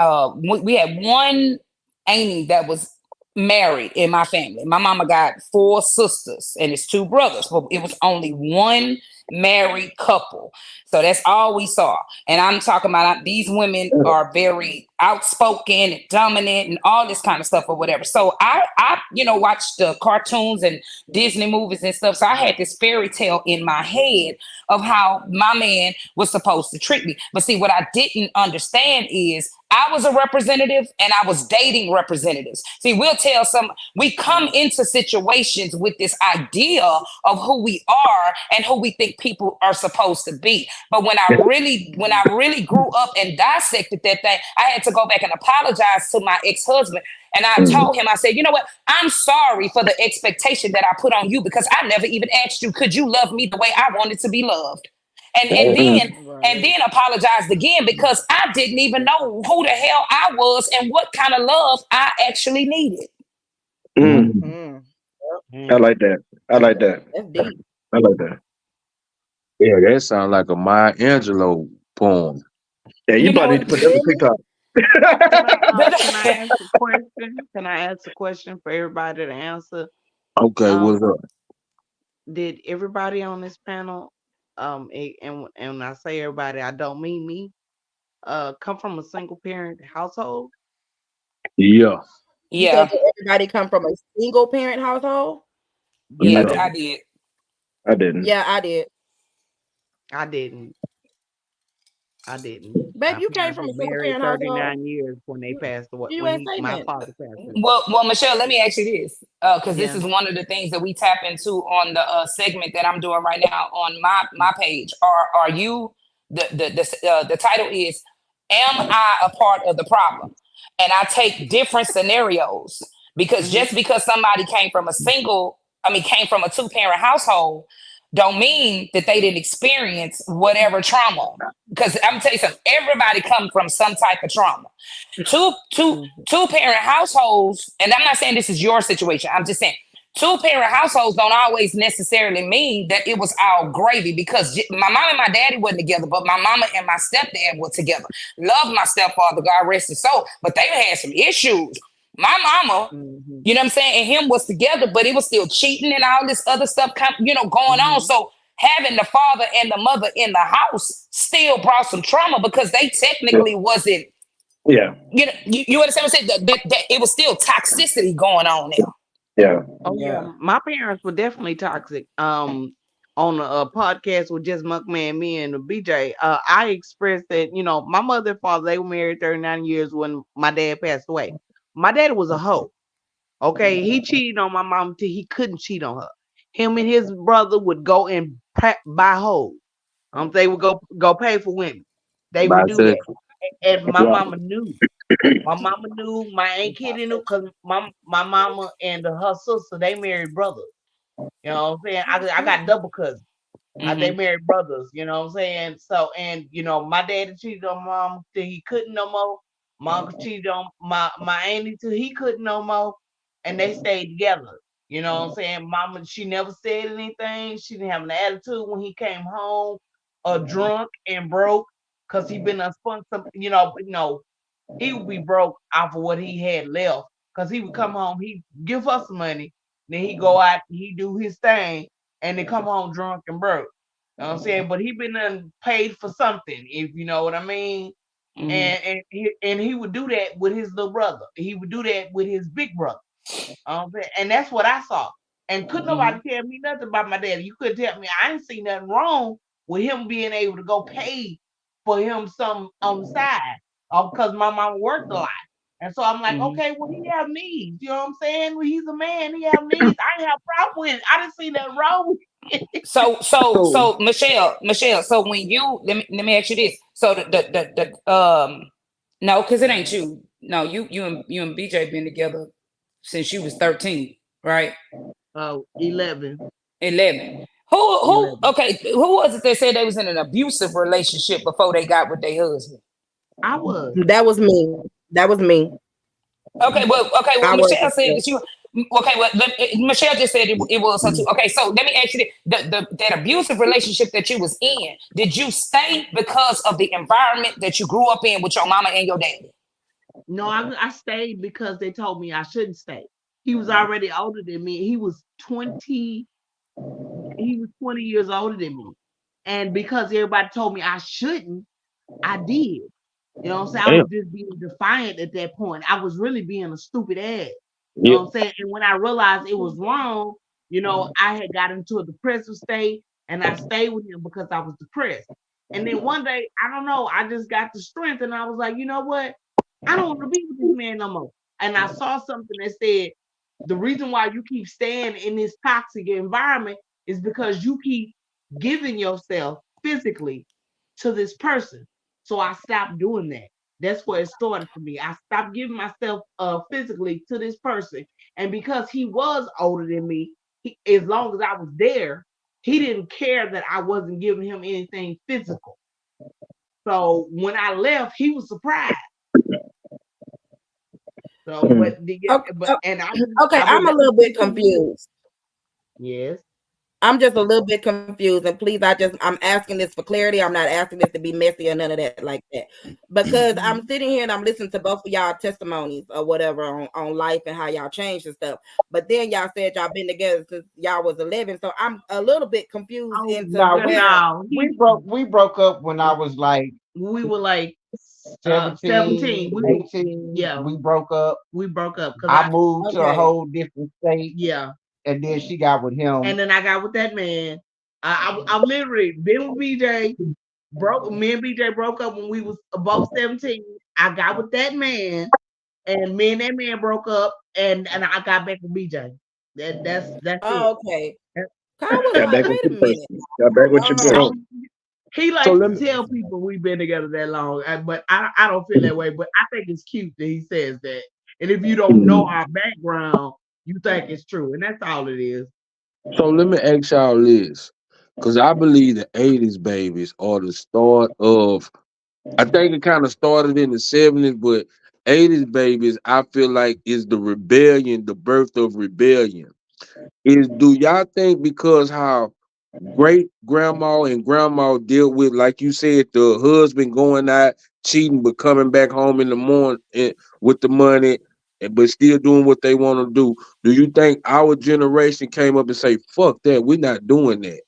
We had one auntie that was married in my family. My mama got 4 sisters and it's 2 brothers, but it was only one married couple. So that's all we saw. And I'm talking about these women are very outspoken and dominant and all this kind of stuff or whatever. So I watched the cartoons and Disney movies and stuff. So I had this fairy tale in my head of how my man was supposed to treat me. But see, what I didn't understand is I was a representative and I was dating representatives. See, we come into situations with this idea of who we are and who we think people are supposed to be. But when I really grew up and dissected that thing, I had to go back and apologize to my ex-husband. And I told him, I said, you know what? I'm sorry for the expectation that I put on you because I never even asked you, could you love me the way I wanted to be loved? And then apologized again because I didn't even know who the hell I was and what kind of love I actually needed. I like that. I like that. I like that. Yeah, that sounds like a Maya Angelou poem. Yeah, you probably need to put that on TikTok. Can I ask a question? Can I ask a question for everybody to answer? Okay, what's up? Did everybody on this panel, and I say everybody, I don't mean me, come from a single parent household? Yeah. You said everybody come from a single parent household? Yeah, I did. I didn't. Yeah, I did. I didn't. Babe, you came from a single parent household. 39 years when they passed away. My father passed away. Well, Michelle, let me ask you this, because this is one of the things that we tap into on the segment that I'm doing right now on my page. Are you the title is "Am I a part of the problem?" And I take different scenarios because just because somebody came from a 2-parent household, don't mean that they didn't experience whatever trauma. Because I'm gonna tell you something, everybody comes from some type of trauma. Two-parent households, and I'm not saying this is your situation, I'm just saying 2-parent households don't always necessarily mean that it was all gravy, because my mom and my daddy wasn't together, but my mama and my stepdad were together. Love my stepfather, God rest his soul, but they had some issues. My mama, you know what I'm saying, and him was together, but it was still cheating and all this other stuff, going on. So having the father and the mother in the house still brought some trauma because they technically wasn't. Yeah. You understand what I'm saying? That it was still toxicity going on there. Yeah. Oh yeah. My parents were definitely toxic. On a podcast with just Muckman, me and BJ, I expressed that, my mother and father, they were married 39 years when my dad passed away. My daddy was a hoe. Okay. He cheated on my mom till he couldn't cheat on her. Him and his brother would go and buy hoes. They would go pay for women. They would do that. And my mama knew. My mama knew, my Aunt Kitty knew, because my mama and her sister, they married brothers. You know what I'm saying? I got double cousins. They married brothers, you know what I'm saying? So, and my daddy cheated on mom till he couldn't no more. Mom cheated on my auntie till he couldn't no more. And they stayed together. You know what I'm saying? Mama, she never said anything. She didn't have an attitude when he came home drunk and broke. because he been unspun some, he would be broke off of what he had left. Because he would come home, he give us some money, then he go out, he do his thing, and then come home drunk and broke. You know what I'm saying? But he been paid for something, if you know what I mean. And he would do that with his little brother. He would do that with his big brother. And that's what I saw. And couldn't nobody tell me nothing about my daddy. You couldn't tell me. I didn't see nothing wrong with him being able to go pay for him some on the side, because my mom worked a lot. And so I'm like, okay, well, he have needs. You know what I'm saying? Well, he's a man. He have needs. I didn't have a problem with it. I didn't see nothing wrong with it. So Michelle. So when you let me ask you this. So no, because it ain't you. No, you and BJ been together since you was 13, right? 11. 11. Who 11. Okay, who was it that said they was in an abusive relationship before they got with their husband? I was. That was me. Okay, well, Michelle said that you. Okay, well, Michelle just said it was her too. Okay, so let me ask you this: that abusive relationship that you was in, did you stay because of the environment that you grew up in with your mama and your daddy? No, I stayed because they told me I shouldn't stay. He was already older than me. He was 20 years older than me. And because everybody told me I shouldn't, I did. You know what I'm saying? I was just being defiant at that point. I was really being a stupid ass. You know what I'm saying? And when I realized it was wrong, I had got into a depressive state, and I stayed with him because I was depressed. And then one day, I don't know, I just got the strength, and I was like, you know what? I don't want to be with this man no more. And I saw something that said, the reason why you keep staying in this toxic environment is because you keep giving yourself physically to this person. So I stopped doing that. That's where it started for me. I stopped giving myself physically to this person. And because he was older than me, as long as I was there, he didn't care that I wasn't giving him anything physical. So when I left, he was surprised. So, I'm a little bit confused. Yes. I'm just a little bit confused, and please, I'm asking this for clarity. I'm not asking this to be messy or none of that like that, because I'm sitting here and I'm listening to both of y'all testimonies or whatever on life and how y'all changed and stuff. But then y'all said y'all been together since y'all was 11, so I'm a little bit confused. We broke up when I was like, we were like 17. 18. Yeah, we broke up. I moved to a whole different state. Yeah. And then she got with him. And then I got with that man. I literally been with BJ. Me and BJ broke up when we was above 17. I got with that man, and me and that man broke up, and I got back with BJ. That's it. Okay. Got back with your person. Got back with your person. He likes to tell people we've been together that long, but I don't feel that way. But I think it's cute that he says that. And if you don't know our background, you think it's true, and that's all it is. So let me ask y'all this, because I believe the 80s babies are the start of, I think it kind of started in the 70s, but 80s babies, I feel like is the rebellion, the birth of rebellion. Do y'all think because how great grandma and grandma dealt with, like you said, the husband going out cheating but coming back home in the morning with the money, but still doing what they want to do you think our generation came up and say, fuck that, we're not doing that?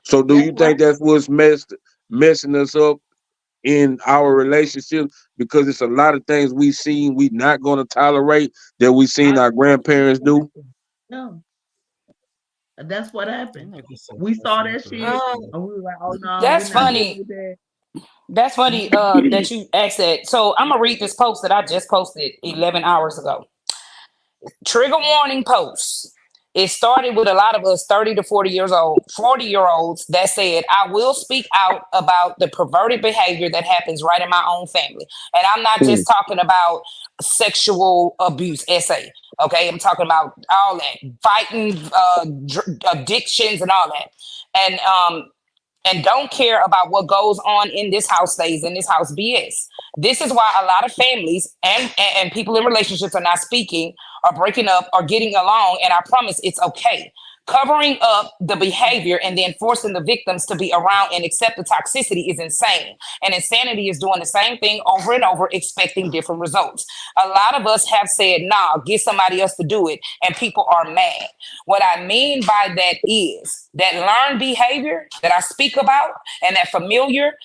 So do you think that's what's messing us up in our relationship? Because it's a lot of things we seen we not going to tolerate that we seen our grandparents do. No. That's what happened. We saw that shit, and we were like, "Oh no, that's funny." That's funny that you asked that. So I'm gonna read this post that I just posted 11 hours ago. Trigger warning post. It started with a lot of us 30 to 40-year-olds that said, I will speak out about the perverted behavior that happens right in my own family. And I'm not just talking about sexual abuse, essay. Okay, I'm talking about all that, fighting, addictions and all that. And don't care about what goes on in this house stays in this house BS. This is why a lot of families and people in relationships are not speaking, are breaking up, or getting along. And I promise it's okay. Covering up the behavior and then forcing the victims to be around and accept the toxicity is insane. And insanity is doing the same thing over and over, expecting different results. A lot of us have said, nah, get somebody else to do it, and people are mad. What I mean by that is that learned behavior that I speak about and that familiarity,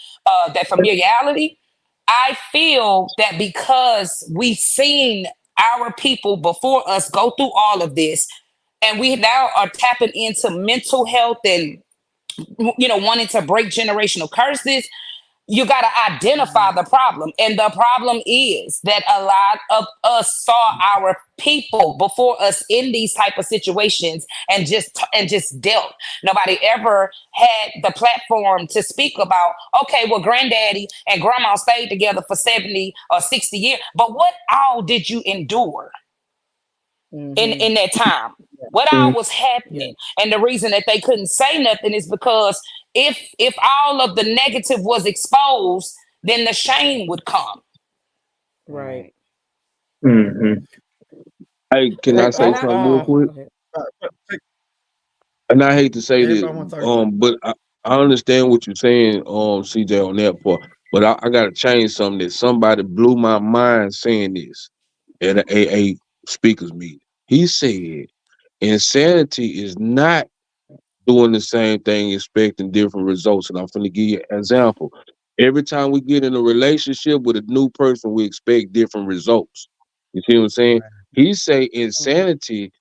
I feel that because we've seen our people before us go through all of this, and we now are tapping into mental health and, wanting to break generational curses, you got to identify the problem. And the problem is that a lot of us saw our people before us in these type of situations and just dealt. Nobody ever had the platform to speak about, okay, well, granddaddy and grandma stayed together for 70 or 60 years, but what all did you endure in that time? What all was happening? And the reason that they couldn't say nothing is because if all of the negative was exposed, then the shame would come. Right. Hey, can I say something real quick? And I hate to say this, but I understand what you're saying, CJ, on that part. But I got to change something that somebody blew my mind saying this at an AA speakers meeting. He said, insanity is not doing the same thing, expecting different results. And I'm going to give you an example. Every time we get in a relationship with a new person, we expect different results. You see what I'm saying? He say insanity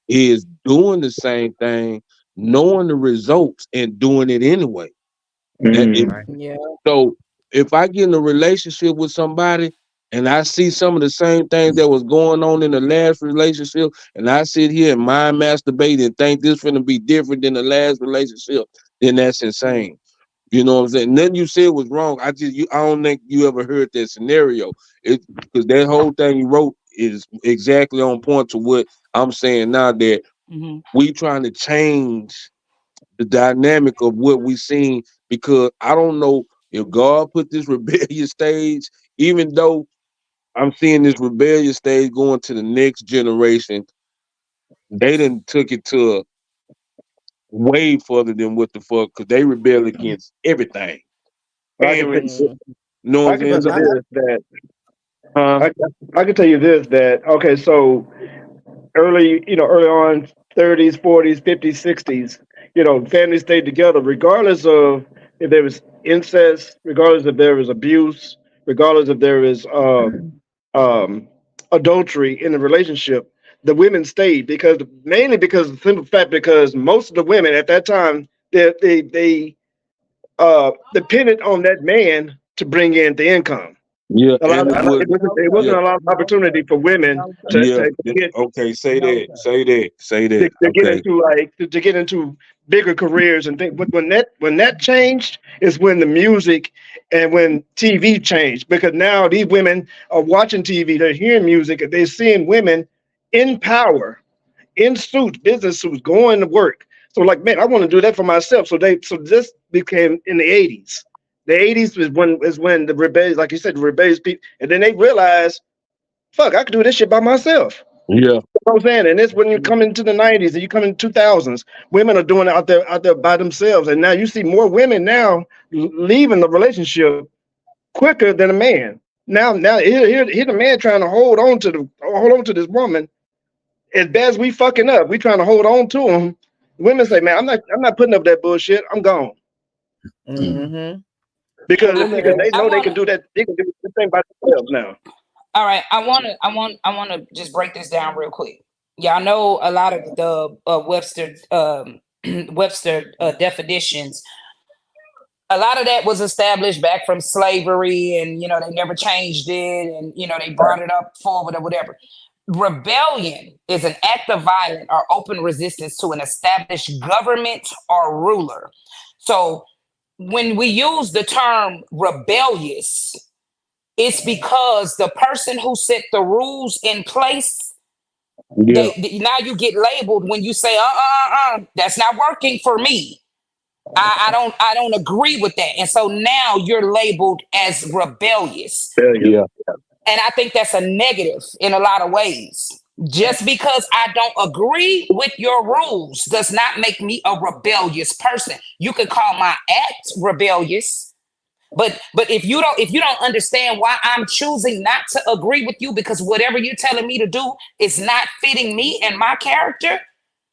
is doing the same thing, knowing the results and doing it anyway. So if I get in a relationship with somebody and I see some of the same things that was going on in the last relationship, and I sit here and mind masturbate and think this finna be different than the last relationship, then that's insane. You know what I'm saying? Nothing you said was wrong. I don't think you ever heard that scenario. Because that whole thing you wrote is exactly on point to what I'm saying now, that we trying to change the dynamic of what we seen, because I don't know if God put this rebellious stage, even though I'm seeing this rebellious stage going to the next generation, they done took it to way further than what the fuck, because they rebel against everything. Parents, know what I'm saying? I can tell you this, that okay, so early on, 30s, 40s, 50s, 60s, families stayed together regardless of if there was incest, regardless if there was abuse, regardless if there was adultery in the relationship. The women stayed mainly because of the simple fact, because most of the women at that time, they depended on that man to bring in the income. Yeah, it wasn't a lot of opportunity for women to get. Okay, say that. To get into bigger careers and things. But when that changed is when the music and when TV changed, because now these women are watching TV, they're hearing music, they're seeing women in power, in suits, business suits, going to work. So like, man, I want to do that for myself. So this became in the 80s. The 80s is when the rebellious, like you said, the rebellious people, and then they realized, fuck, I could do this shit by myself. Yeah. You know what I'm saying? And it's when you come into the 90s and you come in 2000s, women are doing it out there by themselves. And now you see more women now leaving the relationship quicker than a man. Now here the man trying to hold on to this woman. As bad as we fucking up, we trying to hold on to him. Women say, man, I'm not putting up that bullshit. I'm gone. Because they know they can do that. They can do the thing by themselves now. All right, I want to just break this down real quick. Y'all know a lot of the Webster definitions. A lot of that was established back from slavery, and they never changed it, and they brought it up forward or whatever. Rebellion is an act of violence or open resistance to an established government or ruler. So when we use the term rebellious, it's because the person who set the rules in place, now you get labeled when you say, that's not working for me. I don't agree with that. And so now you're labeled as rebellious. Yeah. And I think that's a negative in a lot of ways. Just because I don't agree with your rules does not make me a rebellious person. You could call my act rebellious, but if you don't understand why I'm choosing not to agree with you because whatever you're telling me to do is not fitting me and my character,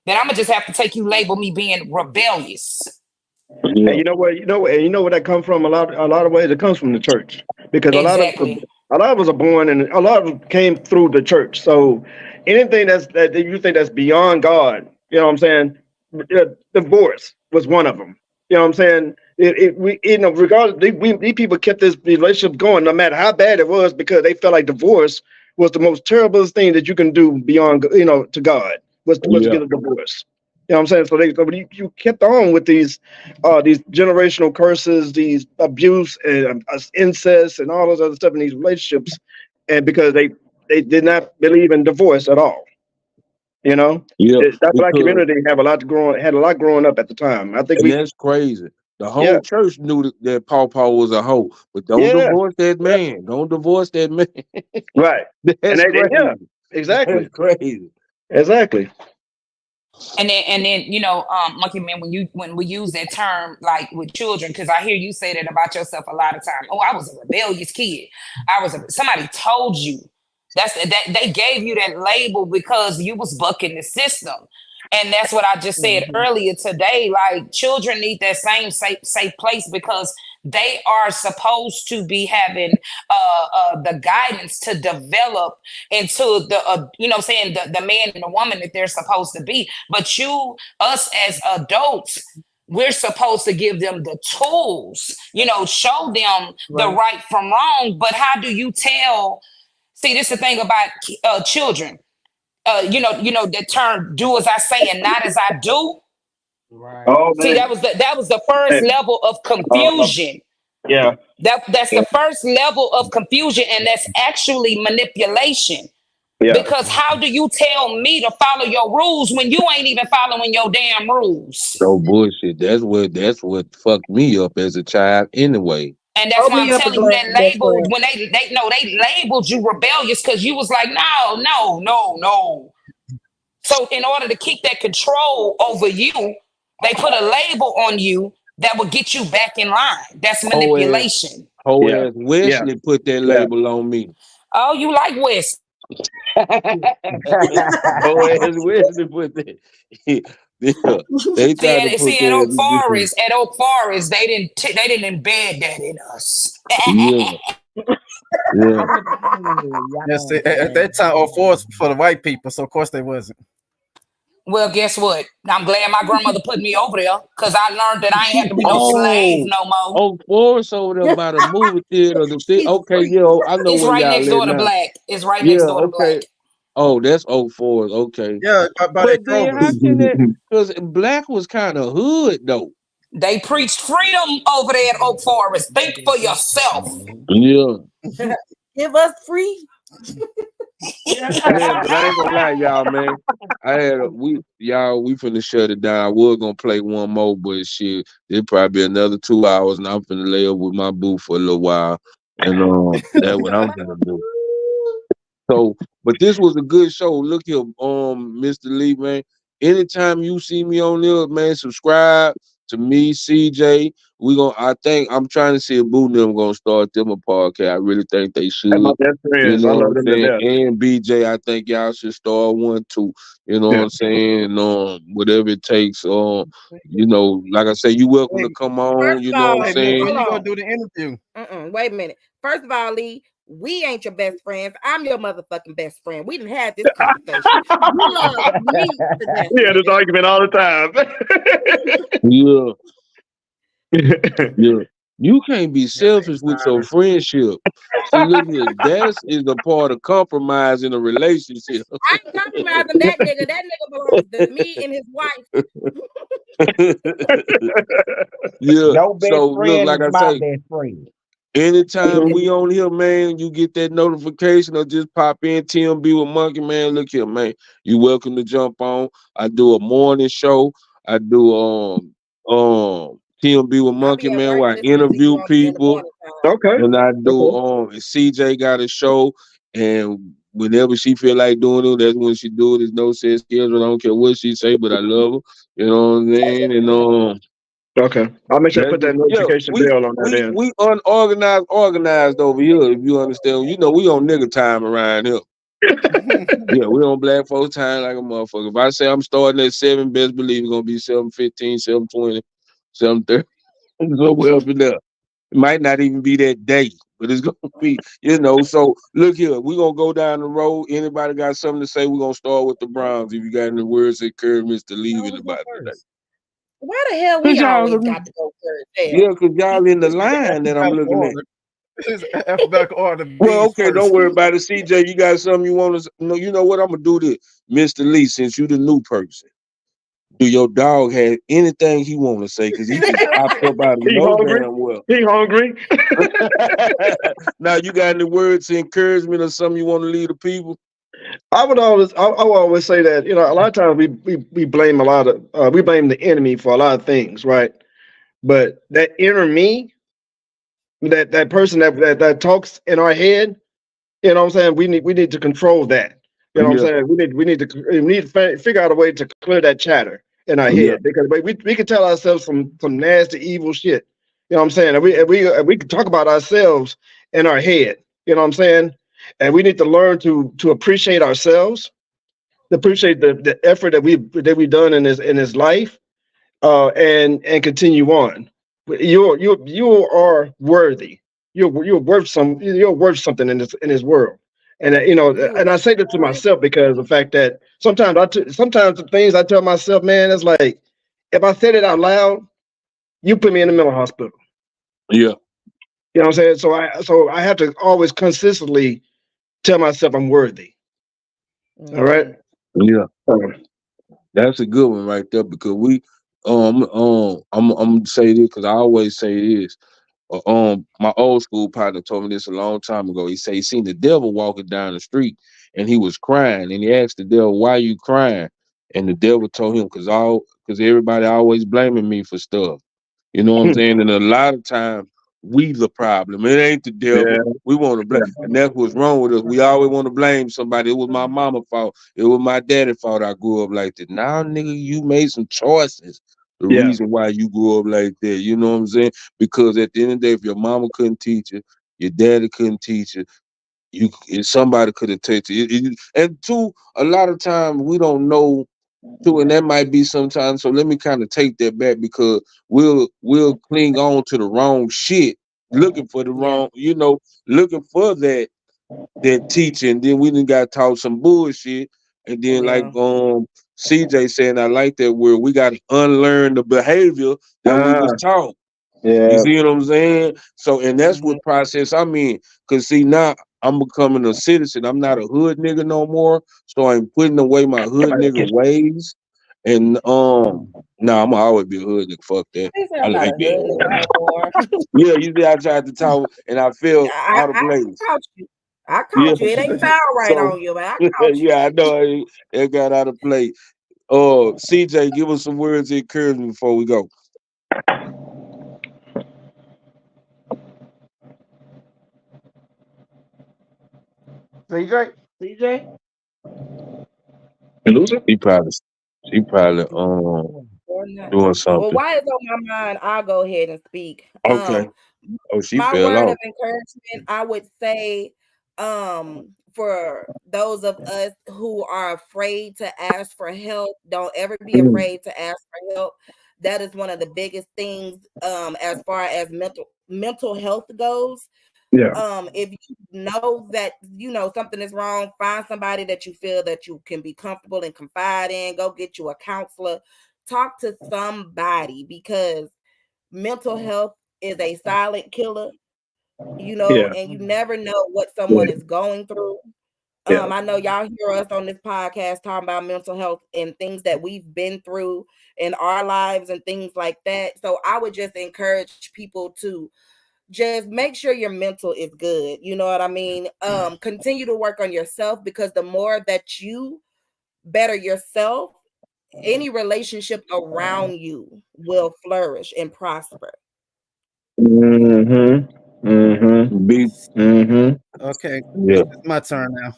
then I'm gonna just have to take you label me being rebellious. And you know where that comes from. A lot of ways it comes from the church, because a lot of us are born and a lot of them came through the church. So anything that you think that's beyond God, you know what I'm saying? Divorce was one of them. You know what I'm saying? Regardless, these people kept this relationship going no matter how bad it was, because they felt like divorce was the most terrible thing that you can do beyond, to God, was to get a divorce. You know what I'm saying? So you kept on with these generational curses, these abuse and incest and all those other stuff in these relationships, and because they did not believe in divorce at all. That black community had a lot growing up at the time. I think that's crazy. The whole church knew that Paw was a hoe, but don't divorce that man. Don't divorce that man. Right. That's crazy. Exactly. That's crazy. Exactly. And then Monkey Man, when we use that term like with children, because I hear you say that about yourself a lot of times. Oh, I was a rebellious kid. Somebody told you that they gave you that label because you was bucking the system. And that's what I just said earlier today. Like, children need that same safe place, because they are supposed to be having the guidance to develop into the the man and the woman that they're supposed to be. But us as adults, we're supposed to give them the tools, show them the right from wrong. But how do you tell? See, this is the thing about children. That term "do as I say and not as I do." Right. Oh, see, that was the first level of confusion. That's the first level of confusion, and that's actually manipulation. Because how do you tell me to follow your rules when you ain't even following your damn rules? No bullshit. That's what fucked me up as a child anyway. And that's why I'm telling you that label, when they labeled you rebellious because you was like, no. So in order to keep that control over you, they put a label on you that will get you back in line. That's manipulation. As Wesley put that label on me. Oh, you like West? As Wesley put that. They tried to put at Oak Forest, they didn't embed that in us. Yes, at that time, Oak Forest for the white people, so of course they wasn't. Well, guess what? I'm glad my grandmother put me over there, because I learned that I ain't have to be no slave no more. Oak Forest over there by the movie theater. Okay, I know it's where right y'all next door to now. Black. It's right next door to Black. Oh, that's Oak Forest. Okay. Yeah, but then how can that? Because Black was kind of hood though. They preached freedom over there at Oak Forest. Think for yourself. Yeah. Give us free. Man, but I ain't gonna lie, y'all, man. We finna shut it down. I was gonna play one more, but shit, it'll probably be another 2 hours, and I'm finna lay up with my boo for a little while, and that's what I'm gonna do. So, but this was a good show. Look here, Mr. Lee, man. Anytime you see me on there, man, subscribe to me, CJ. I'm trying to see if Boo and them gonna start them a podcast. I really think they should. My best friends. I love them to death. And BJ, I think y'all should start one too. You know what I'm saying? Whatever it takes. Like I say, you welcome to come on. You know what I'm saying? When you gonna do the interview? Wait a minute. First of all, Lee, we ain't your best friends. I'm your motherfucking best friend. We didn't have this conversation. You love me. Yeah, this argument all the time. Yeah. You can't be selfish with your friendship. See, look here, that is a part of compromise in a relationship. I ain't compromising that nigga. That nigga belongs to me and his wife. Yeah. So look, like I say, best friend. Anytime we on here, man, you get that notification or just pop in TMB with Monkey, man. Look here, man. You welcome to jump on. I do a morning show. I do TMB with Monkey, man, where I interview people. Okay. And I do CJ got a show, and whenever she feel like doing it, that's when she do it. There's no set schedule. I don't care what she say, but I love her. You know what I'm saying? And okay, I'll make sure I put that notification bell on there. We unorganized, organized over here. If you understand, you know we on nigga time around here. Yeah, we on black folks time like a motherfucker. If I say I'm starting at 7, best believe it's gonna be 7:15, 7:20, 7:30, somewhere up in there. It might not even be that day, but it's gonna be, you know. So look here, we're gonna go down the road. Anybody got something to say? We're gonna start with the Browns. If you got any words of encouragement to leave anybody today. Why the hell we always got to go first? Yeah, because y'all in the line that I'm looking at. It's alphabetical order. Well, okay, first. don't worry about it. CJ, you got something you want to know? You know what? I'm gonna do this, Mr. Lee. Since you the new person, do your dog have anything he want to say? Because he just popped up out of no damn well. He hungry. Now, you got any words of encouragement or something you want to leave the people? I would always say that, you know, a lot of times we blame we blame the enemy for a lot of things, right? But that inner me, that person that talks in our head, you know what I'm saying? We need to control that. You know what I'm saying? We need to figure out a way to clear that chatter in our head, because we can tell ourselves some nasty evil shit. You know what I'm saying? And we can talk about ourselves in our head. You know what I'm saying? And we need to learn to appreciate ourselves, to appreciate the effort that we've done in this life, and continue on. You are worthy. You're worth something in this world. And you know, and I say that to myself because of the fact that sometimes the things I tell myself, man, it's like if I said it out loud, you put me in the mental hospital. Yeah. You know what I'm saying? So I have to always consistently tell myself I'm worthy. All right. Yeah. That's a good one right there, because I'm gonna say this because I always say this. My old school partner told me this a long time ago. He said he seen the devil walking down the street and he was crying, and he asked the devil, "Why you crying?" And the devil told him, because everybody always blaming me for stuff. You know what I'm saying? And a lot of times we the problem. It ain't the devil. Yeah. We want to blame. And that's what's wrong with us. We always want to blame somebody. It was my mama's fault. It was my daddy's fault I grew up like that. Now, nigga, you made some choices. The reason why you grew up like that. You know what I'm saying? Because at the end of the day, if your mama couldn't teach you, your daddy couldn't teach you, somebody could have taught you. And two, a lot of times we don't know too, and that might be sometimes. So let me kind of take that back, because we'll cling on to the wrong shit, looking for the wrong, looking for that teaching. Then we done got taught some bullshit, and then like CJ saying, I like that word. We got to unlearn the behavior that we was taught. Yeah. You see what I'm saying? So, and that's what process I'm in. Cause see, now I'm becoming a citizen. I'm not a hood nigga no more. So I'm putting away my hood nigga ways. And I'm gonna always be a hood nigga. Fuck that. I like that. Yeah, you see, I tried to talk and I felt out of place. I caught you. It ain't foul right on you, man. I caught you. Yeah, I know it got out of place. CJ, give us some words of encouragement before we go. CJ? He probably doing something. Well, why it's on my mind, I'll go ahead and speak. Okay. She my fell word off. of encouragement, I would say, for those of us who are afraid to ask for help, don't ever be afraid to ask for help. That is one of the biggest things as far as mental health goes. If you know that something is wrong, find somebody that you feel that you can be comfortable and confide in. Go get you a counselor. Talk to somebody, because mental health is a silent killer, and you never know what someone is going through. I know y'all hear us on this podcast talking about mental health and things that we've been through in our lives and things like that. So I would just encourage people to just make sure your mental is good. You know what I mean? Continue to work on yourself, because the more that you better yourself, any relationship around you will flourish and prosper. Okay. Yeah. It's my turn now.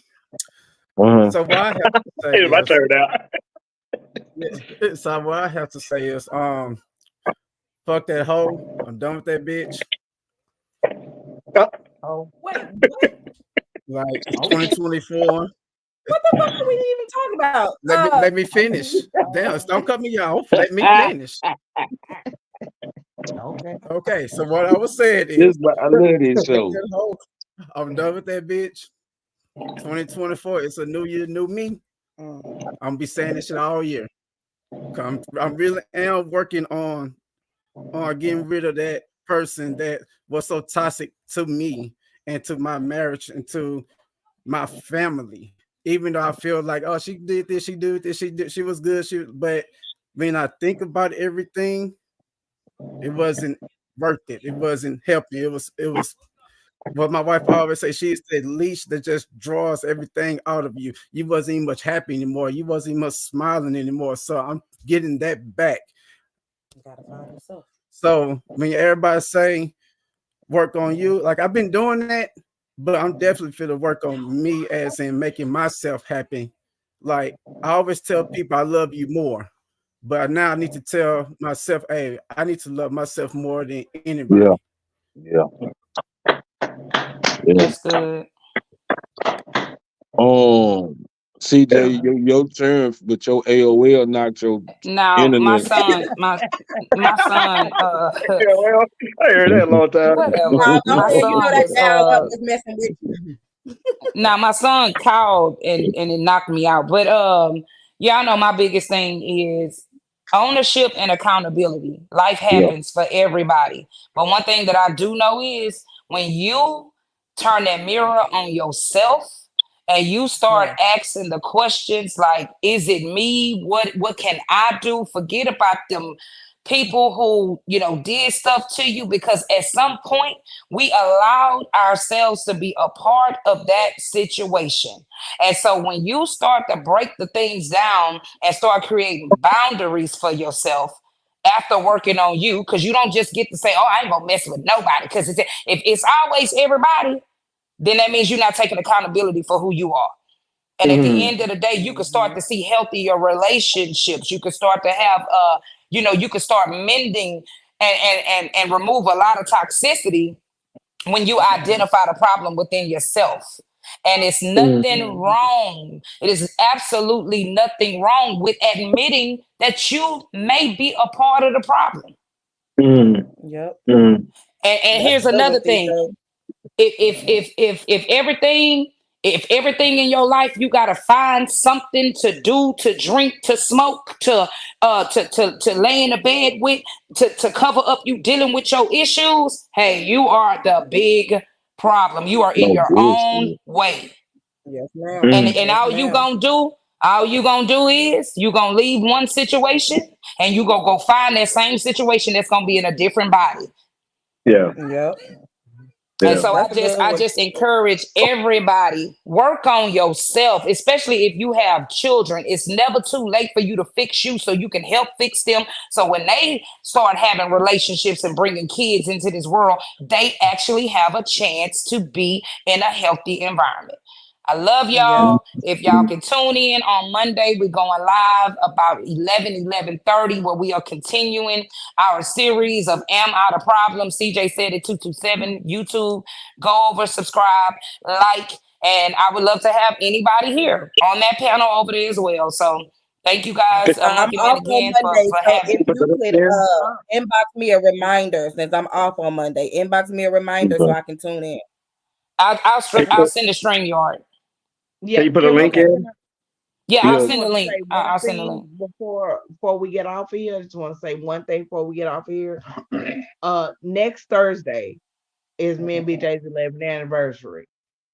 So what I have to say It's my is, turn now. so what I have to say is, fuck that hoe. I'm done with that bitch. Oh, Wait, what? Like it's 2024. What the fuck are we even talking about? Let me finish. Damn, don't cut me off. Let me finish. okay. Okay, so what I was saying This, is, I love this fuck show. that hoe. I'm done with that bitch. 2024. It's a new year, new me. I'm gonna be saying this shit all year. I'm really am working on getting rid of that person that was so toxic to me and to my marriage and to my family. Even though I feel like, oh, she did this, she did this, she was good, but when I think about everything, it wasn't worth it. It wasn't helping. It was what my wife always say. She's the leash that just draws everything out of you. You wasn't even much happy anymore. You wasn't even much smiling anymore. So I'm getting that back. You gotta find yourself. So when everybody say work on you, like I've been doing that, but I'm definitely finna work on me as in making myself happy. Like I always tell people I love you more, but now I need to tell myself, hey, I need to love myself more than anybody. Yeah. That's good. CJ, your turn, but your AOL knocked your Now, my internet. son, my son, Yeah, well, I heard that a long time. whatever. No, go My ahead. You know son that dial up was is messing with you. now my son called and it knocked me out. But y'all know my biggest thing is ownership and accountability. Life Yeah. happens for everybody. But one thing that I do know is when you turn that mirror on yourself and you start asking the questions like, is it me? What can I do? Forget about them people who, did stuff to you, because at some point we allowed ourselves to be a part of that situation. And so when you start to break the things down and start creating boundaries for yourself after working on you, because you don't just get to say, oh, I ain't gonna mess with nobody, because if it's always everybody, then that means you're not taking accountability for who you are. And at the end of the day, you can start to see healthier relationships. You can start to have, you can start mending and remove a lot of toxicity when you identify the problem within yourself. And it's nothing wrong. It is absolutely nothing wrong with admitting that you may be a part of the problem. Yep. And That's here's good another with these thing. days. If everything in your life you gotta find something to do, to drink, to smoke, to lay in the bed with, to cover up you dealing with your issues, hey, you are the big problem. You are in No your own bullshit. way. Yes, ma'am. And Yes, all you ma'am. gonna do is you gonna leave one situation and you gonna go find that same situation that's gonna be in a different body. Yeah. Yep. And so That's a good I one. just encourage everybody, work on yourself, especially if you have children. It's never too late for you to fix you so you can help fix them. So when they start having relationships and bringing kids into this world, they actually have a chance to be in a healthy environment. I love y'all. If y'all can tune in on Monday, we're going live about 11:30, where we are continuing our series of Am I the Problem? CJ said it 227 YouTube. Go over, subscribe, like, and I would love to have anybody here on that panel over there as well. So thank you guys I'm again off and on again Monday, for so if having. you could inbox me a reminder since I'm off on Monday. Inbox me a reminder so I can tune in. I'll send a StreamYard. Yeah, Can you put a link in? Yeah, I I'll just send the want to link. say one I'll send the thing link. before we get off here. I just want to say one thing before we get off here. Next Thursday is me and BJ's 11th anniversary,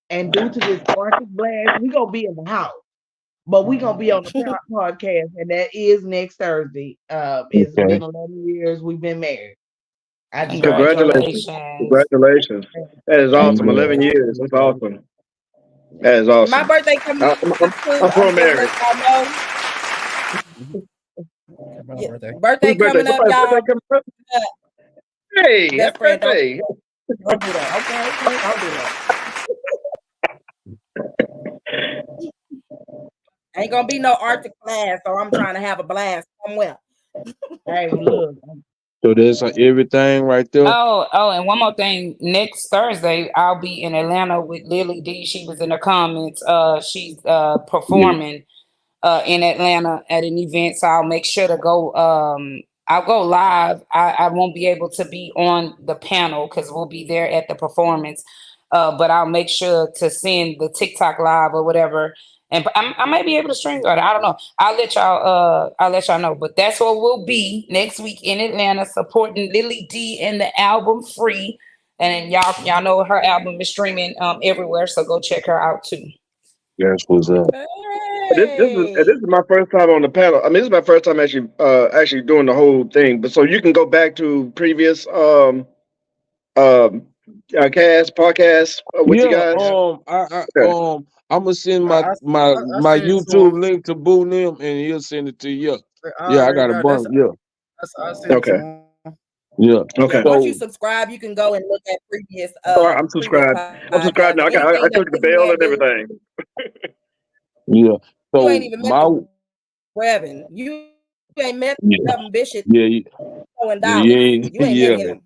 and due to this Arctic blast, we gonna be in the house, but we gonna be on the podcast, and that is next Thursday. It's been 11 years we've been married. I just Congratulations. Congratulations. That is awesome. 11 years. That's awesome. That is awesome. My birthday coming up too. I'm pro I'm gonna let marriage. y'all know. Yeah, birthday coming up, Somebody's y'all. birthday coming up? Hey, Best happy friend, birthday. don't do that. Okay, don't do that. Ain't gonna be no Arctic class, so I'm trying to have a blast somewhere. Hey, look. So there's everything right there. Oh, and one more thing. Next Thursday, I'll be in Atlanta with Lily D. She was in the comments. She's performing in Atlanta at an event, so I'll make sure to go. I'll go live. I won't be able to be on the panel because we'll be there at the performance. But I'll make sure to send the TikTok live or whatever. And I might be able to stream it. I don't know. I'll let y'all know. But that's what we'll be next week in Atlanta, supporting Lily D and the album Free. And y'all know her album is streaming everywhere, so go check her out too. That's what's up. This is my first time on the panel. I mean, this is my first time actually doing the whole thing. But so you can go back to previous podcasts with you guys. I'm gonna send my YouTube link to Boo Nim, and he'll send it to you. I got a bunch. Okay. Yeah. Okay. Once you subscribe, you can go and look at previous. I'm subscribed. I'm subscribed now. I took the bell and everything. Yeah. So you ain't even met Reverend. You ain't met them Bishop. Yeah. You ain't met him.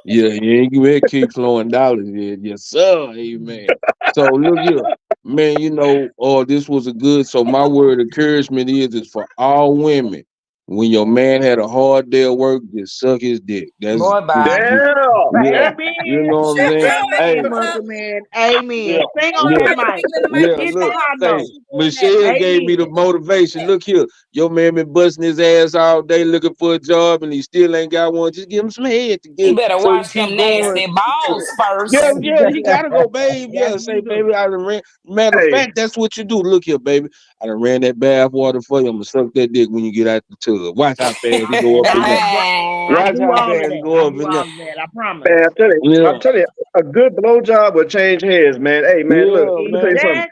Yeah, you ain't met keep flowing dollars yet. Yes, sir. Amen. So look here, man, this was a good. So my word of encouragement is for all women. When your man had a hard day of work, just suck his dick. That's Amen. You know what I'm saying? Hey, man. Amen. Sing on that mic. Look, Michelle gave me the motivation. Look here, your man been busting his ass all day looking for a job, and he still ain't got one. Just give him some head to get. You better wash them nasty balls first. Yeah, you gotta go, babe. Yeah, say, baby, I done ran. Matter of fact, that's what you do. Look here, baby. I done ran that bath water for you. I'm gonna suck that dick when you get out the tub. Watch how fast it go up in there. Watch how fast it go up in there. I promise. Man, I'm telling you, a good blowjob will change heads, man. Hey, man, look, let me tell you something.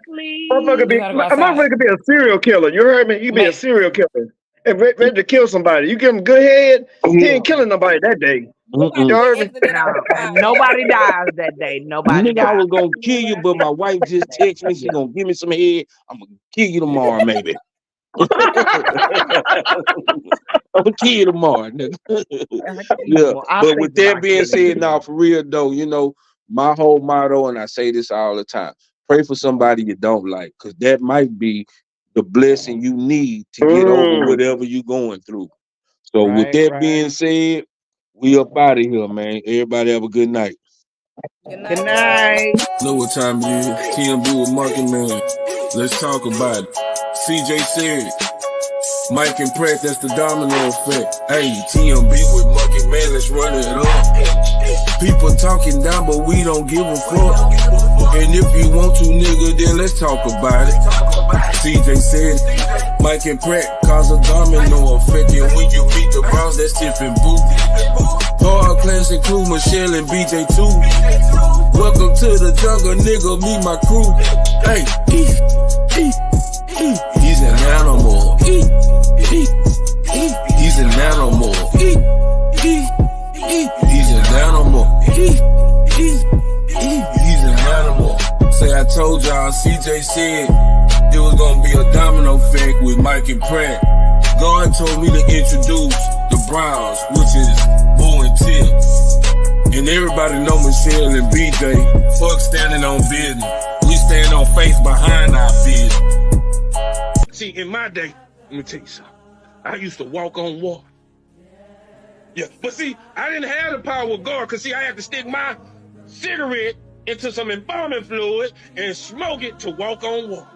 Motherfucker could be a serial killer. You heard me? You be a serial killer. And ready to kill somebody. You give him good head, he ain't killing nobody that day. You heard me? Nobody dies that day. Nobody dies. I was gonna kill you, but my wife just texted me. She gonna give me some head. I'm gonna kill you tomorrow, maybe. I'm gonna kill you tomorrow, nigga. Yeah. But with that being said, now for real though, my whole motto, and I say this all the time: pray for somebody you don't like, because that might be the blessing you need to get over whatever you're going through. So with that being said, we up out of here, man. Everybody have a good night. Good night. Know what time it is? TMB with Mark and Man. Let's talk about it. CJ said, Mike and Pratt, that's the domino effect. Hey, TMB with Mark and Man, let's run it up. People talking down, but we don't give a fuck. And if you want to, nigga, then let's talk about it. CJ said, Mike and Pratt cause a domino effect. And when you beat the Browns, that's Tiffin Boo. Hard class include Michelle and BJ too. Welcome to the jungle, nigga, me, my crew. Hey, he's an animal. He's an animal. He's an animal. He's an animal. Say I told y'all, CJ said it was gonna be a domino effect with Mike and Pratt. God told me to introduce the Browns, which is Boo and Tip. And everybody know Michelle and BJ. Fuck standing on business. We stand on faith behind our business. See, in my day, let me tell you something. I used to walk on water. Yeah, but see, I didn't have the power of God, because see, I had to stick my cigarette into some embalming fluid and smoke it to walk on water.